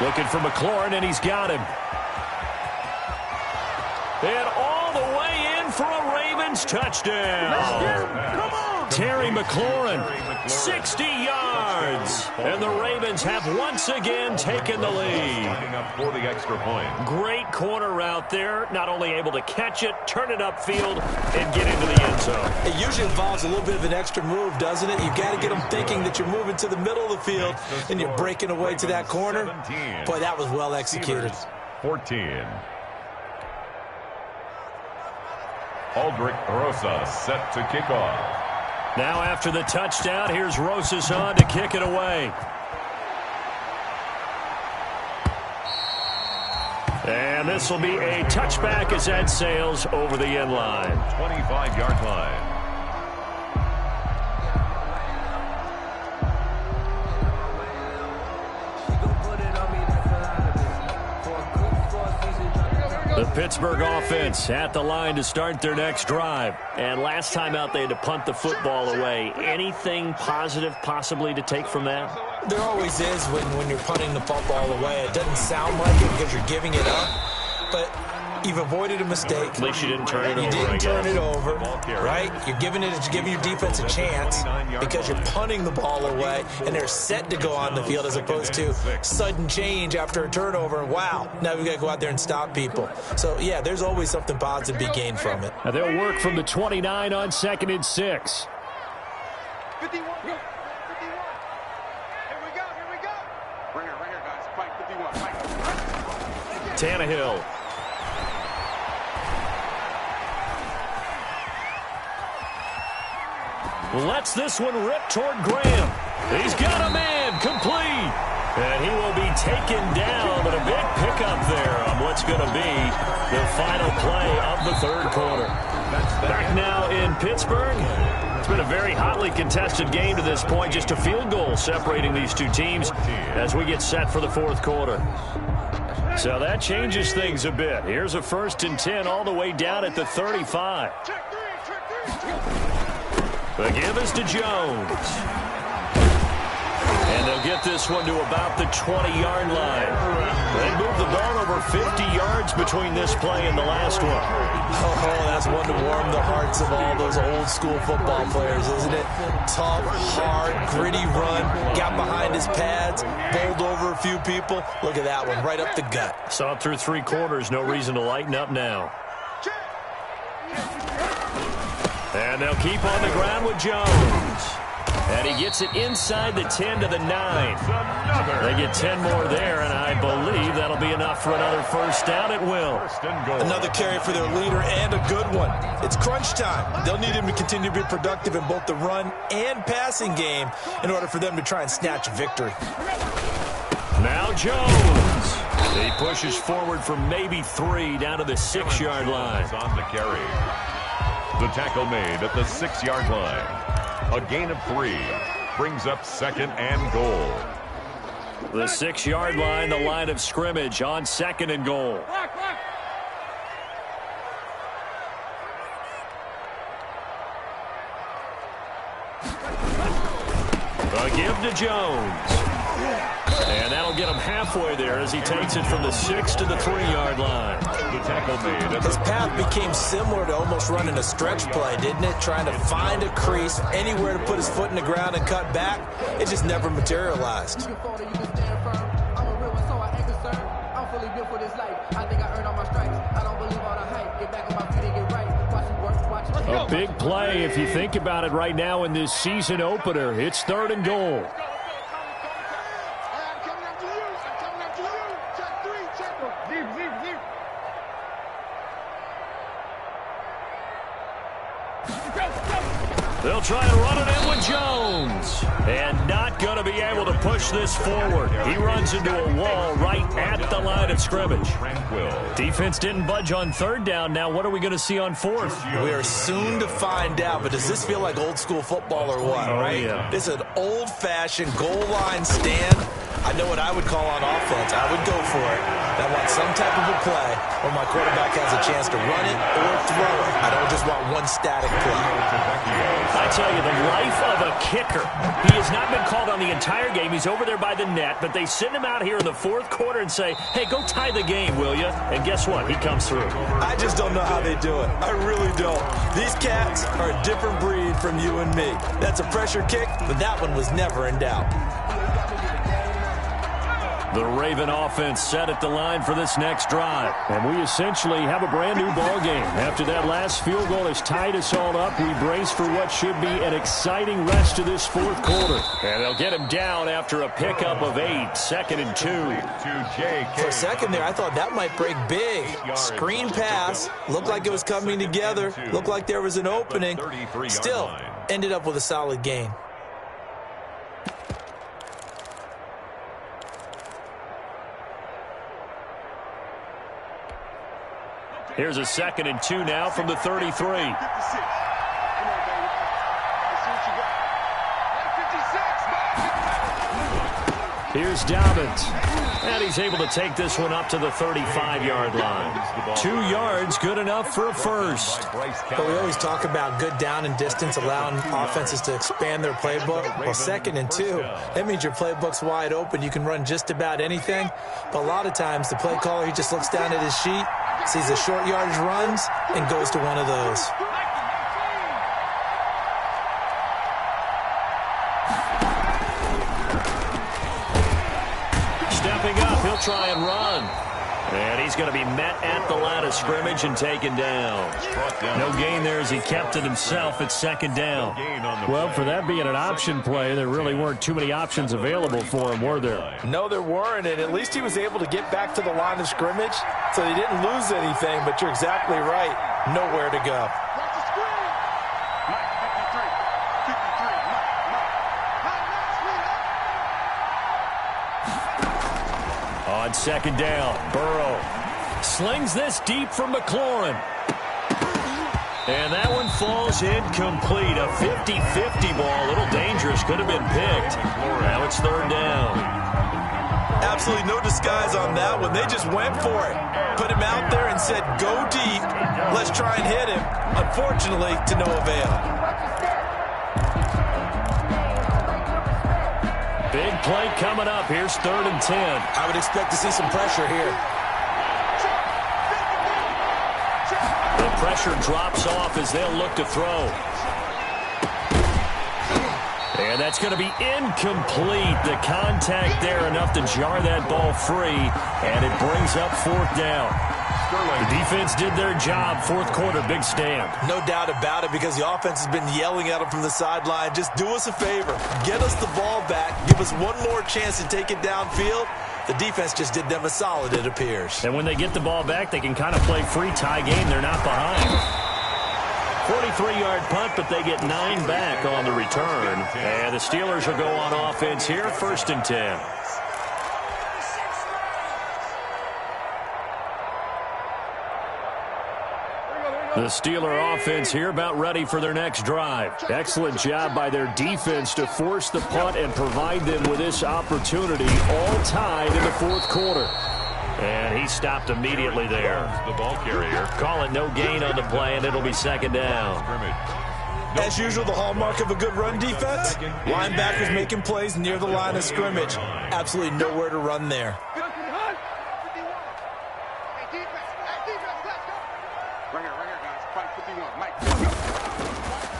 Looking for McLaurin, and he's got him. And all the way in for a Ravens touchdown. Terry McLaurin, 60 yards. And the Ravens have once again taken the lead. For the extra point. Great corner route there. Not only able to catch it, turn it upfield, and get into the end zone. It usually involves a little bit of an extra move, doesn't it? You've got to get them thinking that you're moving to the middle of the field and you're breaking away to that corner. Boy, that was well executed. 14. Aldrich Rosas set to kick off. Now after the touchdown, here's Rosas on to kick it away. And this will be a touchback as that sails over the end line. 25-yard line. The Pittsburgh offense at the line to start their next drive. And last time out, they had to punt the football away. Anything positive possibly to take from that? There always is when you're punting the football away. It doesn't sound like it because you're giving it up, but you've avoided a mistake. At least you didn't turn it over. You didn't turn it over, right? You're giving your defense a chance because you're punting the ball away, and they're set to go on the field as opposed to sudden change after a turnover. And wow, now we've got to go out there and stop people. So, yeah, there's always something positive to be gained from it. Now they'll work from the 29 on 2nd and 6. 51. 51. Here we go. Right here, guys. Fight 51. Fight. Tannehill. Lets this one rip toward Graham. He's got a man, complete. And he will be taken down, but a big pickup there on what's going to be the final play of the 3rd quarter. Back now in Pittsburgh. It's been a very hotly contested game to this point. Just a field goal separating these two teams as we get set for the 4th quarter. So that changes things a bit. Here's a 1st and 10 all the way down at the 35. The give is to Jones. And they'll get this one to about the 20-yard line. They moved the ball over 50 yards between this play and the last one. Oh, that's one to warm the hearts of all those old-school football players, isn't it? Tough, hard, gritty run. Got behind his pads, bowled over a few people. Look at that one, right up the gut. Saw it through 3 quarters. No reason to lighten up now. And they'll keep on the ground with Jones. And he gets it inside the 10 to the 9. They get 10 more there, and I believe that'll be enough for another first down. It will. Another carry for their leader, and a good one. It's crunch time. They'll need him to continue to be productive in both the run and passing game in order for them to try and snatch a victory. Now Jones. He pushes forward for maybe 3 down to the 6-yard line. On the carry. The tackle made at the 6-yard line. A gain of 3 brings up 2nd and goal. The 6-yard line, the line of scrimmage on 2nd and goal. A give to Jones. And that'll get him halfway there as he takes it from the 6 to the 3-yard line. The tackle made. His path became similar to almost running a stretch play, didn't it? Trying to find a crease, anywhere to put his foot in the ground and cut back. It just never materialized. A big play if you think about it right now in this season opener. It's 3rd and goal. They'll try to run it in with Jones. And not going to be able to push this forward. He runs into a wall right at the line of scrimmage. Defense didn't budge on 3rd down. Now what are we going to see on 4th? We are soon to find out, but does this feel like old school football or what, right? Yeah. This is an old-fashioned goal line stand. I know what I would call on offense. I would go for it. I want some type of a play where my quarterback has a chance to run it or throw it. I don't just want one static play. I tell you, the life of a kicker. He has not been called on the entire game. He's over there by the net, but they send him out here in the 4th quarter and say, hey, go tie the game, will you? And guess what? He comes through. I just don't know how they do it. I really don't. These cats are a different breed from you and me. That's a pressure kick, but that one was never in doubt. The Raven offense set at the line for this next drive. And we essentially have a brand new ball game. After that last field goal has tied us all up, we brace for what should be an exciting rest of this 4th quarter. And they'll get him down after a pickup of 8, 2nd and 2. For a second there, I thought that might break big. Screen pass. Looked like it was coming together. Looked like there was an opening. Still, ended up with a solid gain. Here's a 2nd and 2 now from the 33. Here's Dobbins. And he's able to take this one up to the 35-yard line. 2 yards, good enough for a first. But we always talk about good down and distance, allowing offenses to expand their playbook. Well, 2nd and 2, that means your playbook's wide open. You can run just about anything. But a lot of times, the play caller, he just looks down at his sheet, sees the short yardage runs, and goes to one of those. Stepping up, he'll try and run. And he's going to be met at the line of scrimmage and taken down. No gain there as he kept it himself at 2nd down. Well, for that being an option play, there really weren't too many options available for him, were there? No, there weren't, and at least he was able to get back to the line of scrimmage, so he didn't lose anything, but you're exactly right. Nowhere to go. On 2nd down, Burrow slings this deep from McLaurin. And that one falls incomplete. A 50-50 ball, a little dangerous, could have been picked. Now it's 3rd down. Absolutely no disguise on that one. They just went for it. Put him out there and said, go deep. Let's try and hit him. Unfortunately, to no avail. Big play coming up. Here's 3rd and 10. I would expect to see some pressure here. The pressure drops off as they'll look to throw. And that's going to be incomplete. The contact there enough to jar that ball free, and it brings up 4th down. The defense did their job. Fourth quarter, big stand. No doubt about it, because the offense has been yelling at them from the sideline. Just do us a favor. Get us the ball back. Give us one more chance to take it downfield. The defense just did them a solid, it appears. And when they get the ball back, they can kind of play free tie game. They're not behind. 43-yard punt, but they get 9 back on the return. And the Steelers will go on offense here, 1st and 10. The Steeler offense here about ready for their next drive. Excellent job by their defense to force the punt and provide them with this opportunity, all tied in the fourth quarter. And he stopped immediately there. The ball carrier. Call it no gain on the play, and it'll be 2nd down. As usual, the hallmark of a good run defense, linebackers making plays near the line of scrimmage. Absolutely nowhere to run there.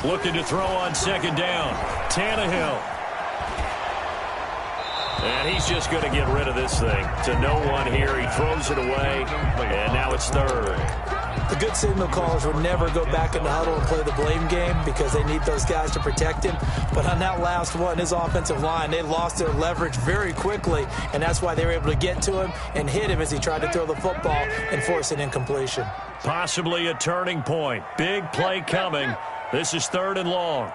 Looking to throw on 2nd down. Tannehill. And he's just going to get rid of this thing. To no one here. He throws it away. And now it's 3rd. The good signal callers would never go back in the huddle and play the blame game because they need those guys to protect him. But on that last one, his offensive line, they lost their leverage very quickly, and that's why they were able to get to him and hit him as he tried to throw the football and force an incompletion. Possibly a turning point. Big play coming. This is 3rd and long.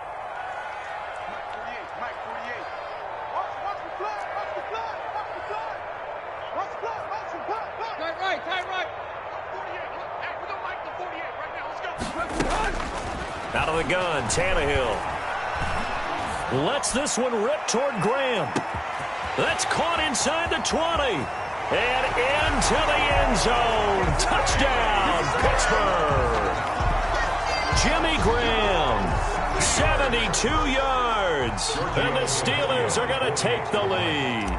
Out of the gun, Tannehill. Lets this one rip toward Graham. That's caught inside the 20. And into the end zone. Touchdown, Pittsburgh. Jimmy Graham, 72 yards. And the Steelers are going to take the lead.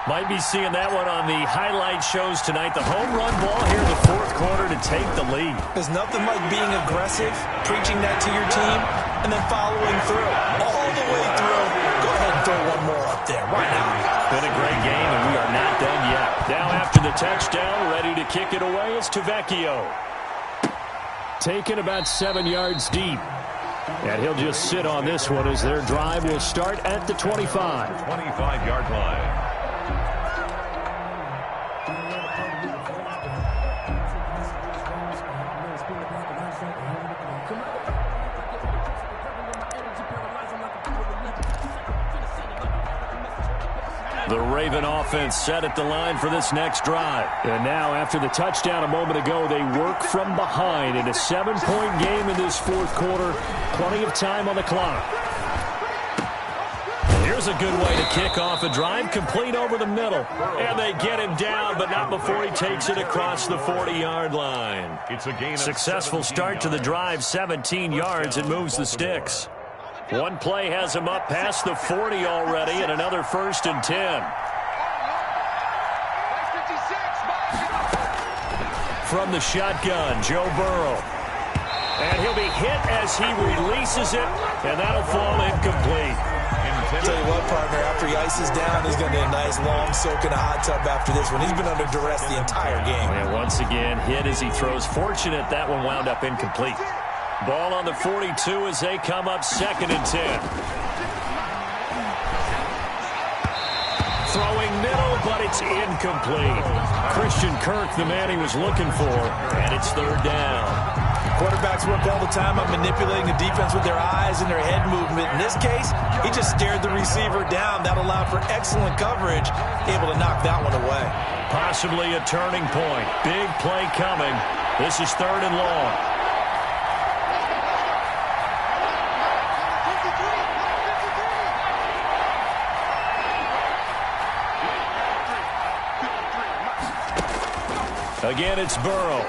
Might be seeing that one on the highlight shows tonight. The home run ball here in the fourth quarter to take the lead. There's nothing like being aggressive, preaching that to your team, and then following through. All the way through. Go ahead and throw one more up there. Why not? Been a great game, and we are not done yet. Now after the touchdown, ready to kick it away is Tavecchio. Taken about 7 yards deep. And he'll just sit on this one as their drive will start at the 25. 25-yard line. The Raven offense set at the line for this next drive. And now, after the touchdown a moment ago, they work from behind in a 7-point game in this fourth quarter. Plenty of time on the clock. Here's a good way to kick off a drive, complete over the middle. And they get him down, but not before he takes it across the 40-yard line. It's a gain of Successful start to the drive, 17 yards, and moves the sticks. One play has him up past the 40 already, and another 1st and 10. From the shotgun, Joe Burrow. And he'll be hit as he releases it, and that'll fall incomplete. I'll tell you what, partner, after he ices down, he's going to get a nice long soak in a hot tub after this one. He's been under duress the entire game. And once again, hit as he throws. Fortunate that one wound up incomplete. Ball on the 42 as they come up 2nd and 10. Throwing middle, but it's incomplete. Christian Kirk, the man he was looking for, and it's 3rd down. Quarterbacks work all the time on manipulating the defense with their eyes and their head movement. In this case, he just stared the receiver down. That allowed for excellent coverage, able to knock that one away. Possibly a turning point. Big play coming. This is 3rd and long. Again, it's Burrow.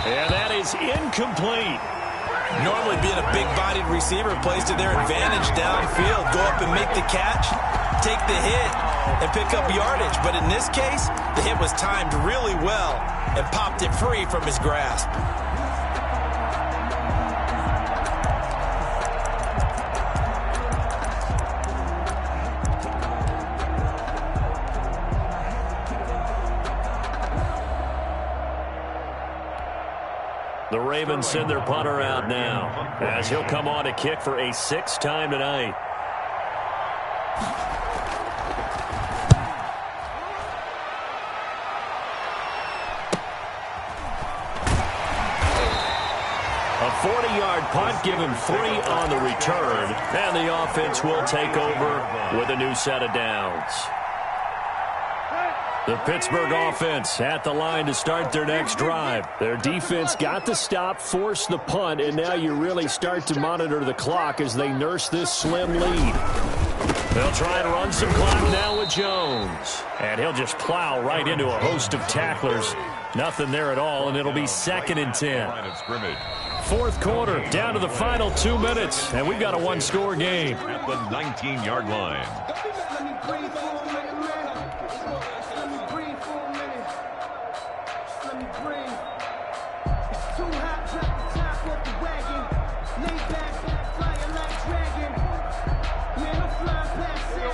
And that is incomplete. Normally being a big-bodied receiver plays to their advantage downfield. Go up and make the catch, take the hit, and pick up yardage. But in this case, the hit was timed really well and popped it free from his grasp. The Ravens send their punter out now, as he'll come on to kick for a 6th time tonight. A 40-yard punt, give him 3 on the return, and the offense will take over with a new set of downs. The Pittsburgh offense at the line to start their next drive. Their defense got the stop, forced the punt, and now you really start to monitor the clock as they nurse this slim lead. They'll try and run some clock now with Jones. And he'll just plow right into a host of tacklers. Nothing there at all, and it'll be 2nd and 10. 4th quarter, down to the final 2 minutes, and we've got a 1-score game. At the 19-yard line.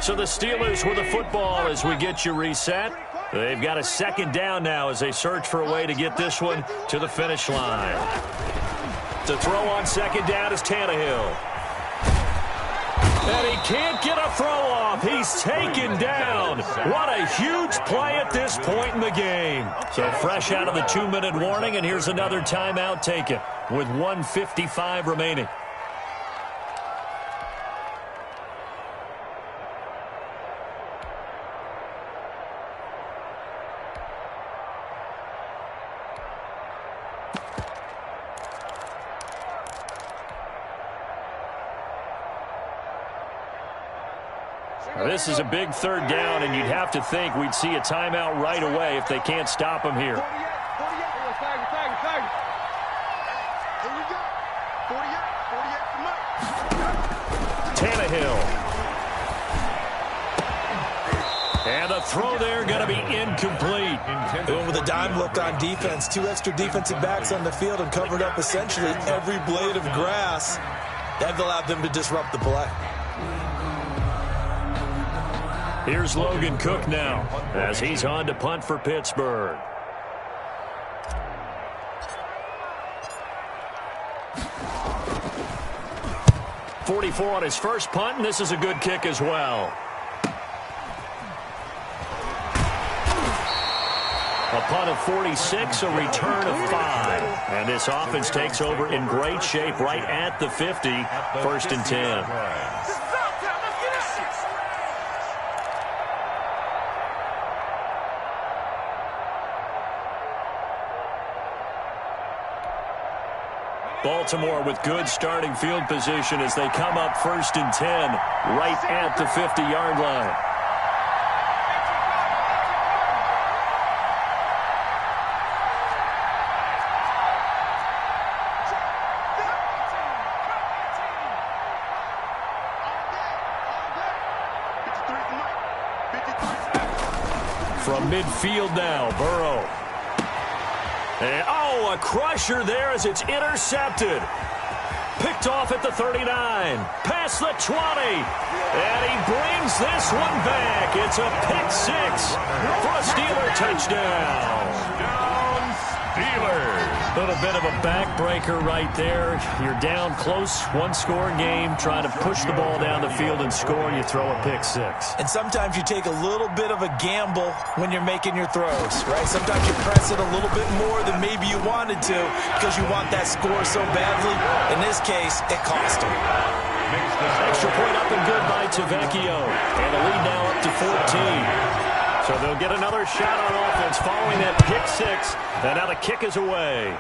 So the Steelers with the football as we get you reset. They've got a 2nd down now as they search for a way to get this one to the finish line. To throw on 2nd down is Tannehill. And he can't get a throw off. He's taken down. What a huge play at this point in the game. So fresh out of the 2-minute warning, and here's another timeout taken with 1:55 remaining. This is a big 3rd down, and you'd have to think we'd see a timeout right away if they can't stop him here. Tannehill. And the throw there going to be incomplete. And with a dime look on defense, 2 extra defensive backs on the field and covered up essentially every blade of grass. That allowed them to disrupt the play. Here's Logan Cook now as he's on to punt for Pittsburgh. .44 on his first punt, and this is a good kick as well. A punt of 46, a return of 5. And this offense takes over in great shape right at the 50, 1st and 10. Baltimore with good starting field position as they come up 1st and 10 right at the 50-yard line. From midfield now, Burrow. And, oh, a crusher there as it's intercepted. Picked off at the 39. Past the 20. And he brings this one back. It's a pick 6 for a Steeler touchdown. Steelers. A little bit of a backbreaker right there. You're down close, 1-score game, trying to push the ball down the field and score, and you throw a pick 6. And sometimes you take a little bit of a gamble when you're making your throws, right? Sometimes you press it a little bit more than maybe you wanted to because you want that score so badly. In this case, it cost him. Extra point up and good by Tavecchio. And the lead now up to 14. So they'll get another shot on offense following that pick 6. And now the kick is away.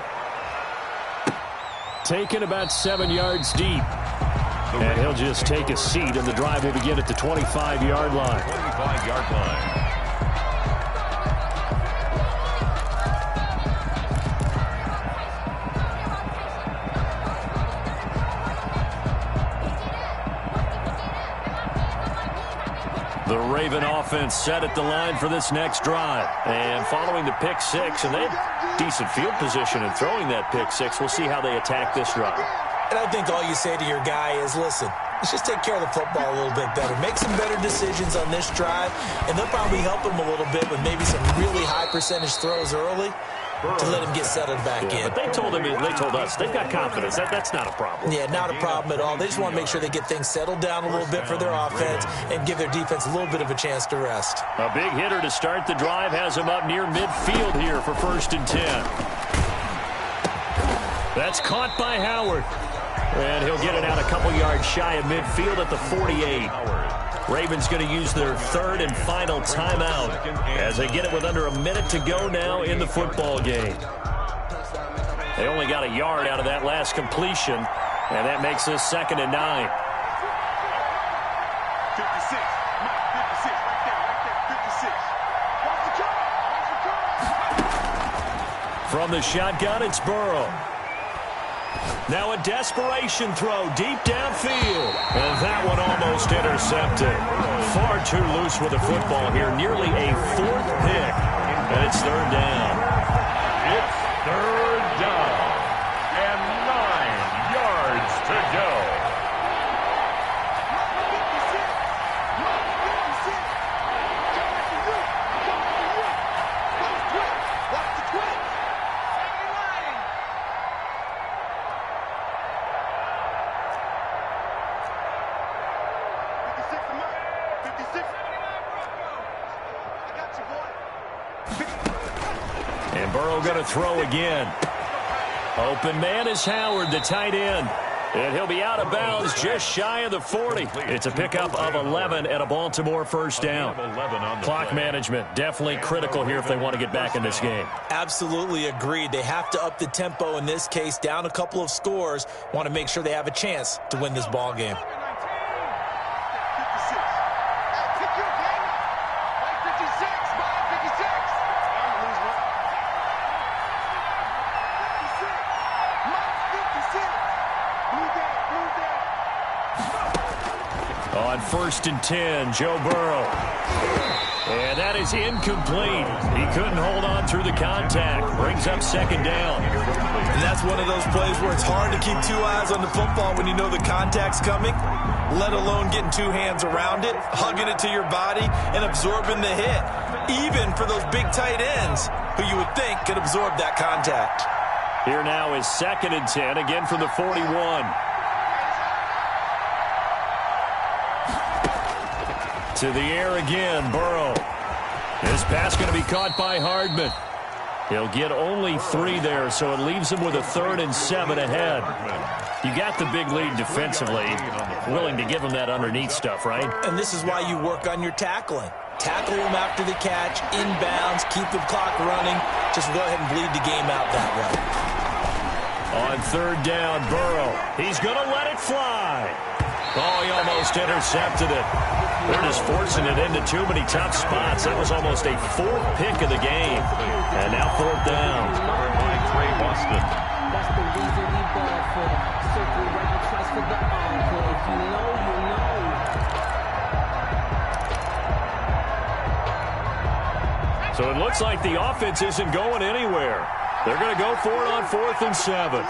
Taken about 7 yards deep. And he'll just take a seat, and the drive will begin at the 25-yard line. 25-yard line. The Raven offense set at the line for this next drive. And following the pick 6, and they have decent field position in throwing that pick 6. We'll see how they attack this drive. And I think all you say to your guy is, listen, let's just take care of the football a little bit better. Make some better decisions on this drive, and they'll probably help him a little bit with maybe some really high percentage throws early. to let him get settled back in. But they told us they've got confidence. That's not a problem. Yeah, not a problem at all. They just want to make sure they get things settled down a little bit for their offense and give their defense a little bit of a chance to rest. A big hitter to start the drive has him up near midfield here for 1st and 10. That's caught by Howard. And he'll get it out a couple yards shy of midfield at the 48. Ravens going to use their 3rd and final timeout as they get it with under a minute to go now in the football game. They only got a yard out of that last completion, and that makes this 2nd and 9. 56. Mike, 56. Right there, 56. From the shotgun, it's Burrow. Now a desperation throw deep downfield. And that one almost intercepted. Far too loose with the football here. Nearly a 4th pick. And it's 3rd down. It's 3rd down. And 9 yards to go. And Burrow going to throw again. Open man is Howard, the tight end. And he'll be out of bounds just shy of the 40. It's a pickup of 11 and a Baltimore 1st down. Clock management definitely critical here if they want to get back in this game. Absolutely agreed. They have to up the tempo in this case, down a couple of scores. Want to make sure they have a chance to win this ball game. On 1st and 10, Joe Burrow. And that is incomplete. He couldn't hold on through the contact. Brings up 2nd down. And that's one of those plays where it's hard to keep 2 eyes on the football when you know the contact's coming, let alone getting 2 hands around it, hugging it to your body, and absorbing the hit. Even for those big tight ends who you would think could absorb that contact. Here now is 2nd and 10, again from the 41. To the air again, Burrow. This pass going to be caught by Hardman. He'll get only 3 there, so it leaves him with a 3rd and 7 ahead. You got the big lead defensively. Willing to give him that underneath stuff, right? And this is why you work on your tackling. Tackle him after the catch, inbounds, keep the clock running. Just go ahead and bleed the game out that way. On 3rd down, Burrow. He's going to let it fly. Oh, he almost intercepted it. They're just forcing it into too many tough spots. That was almost a 4th pick of the game. And now 4th down. Trey Boston. That's the reason he bought for. Circle right, trust for the encore. If you know, you know. So it looks like the offense isn't going anywhere. They're going to go for it on 4th and 7.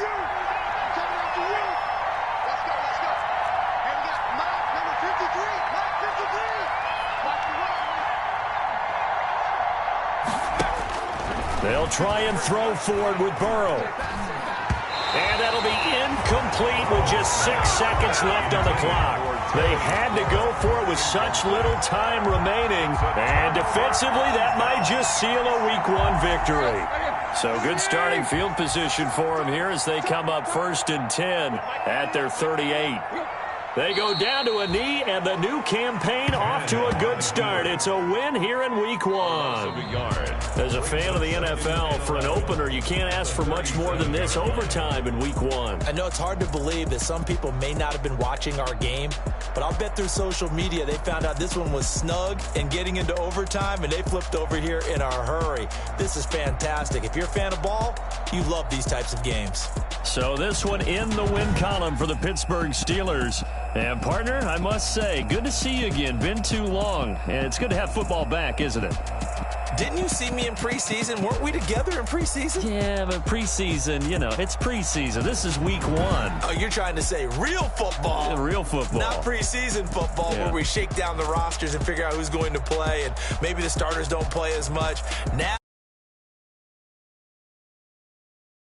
They'll try and throw forward with Burrow. And that'll be incomplete with just 6 seconds left on the clock. They had to go for it with such little time remaining. And defensively, that might just seal a Week 1 victory. So good starting field position for them here as they come up 1st and 10 at their 38. They go down to a knee, and the new campaign off to a good start. It's a win here in Week 1. As a fan of the NFL, for an opener, you can't ask for much more than this overtime in Week 1. I know it's hard to believe that some people may not have been watching our game, but I'll bet through social media they found out this one was snug and getting into overtime, and they flipped over here in a hurry. This is fantastic. If you're a fan of ball, you love these types of games. So this one in the win column for the Pittsburgh Steelers. And, partner, I must say, good to see you again. Been too long. And it's good to have football back, isn't it? Didn't you see me in preseason? Weren't we together in preseason? Yeah, but preseason, you know, it's preseason. This is Week 1. Oh, you're trying to say real football. Yeah, real football. Not preseason football where we shake down the rosters and figure out who's going to play, and maybe the starters don't play as much. Now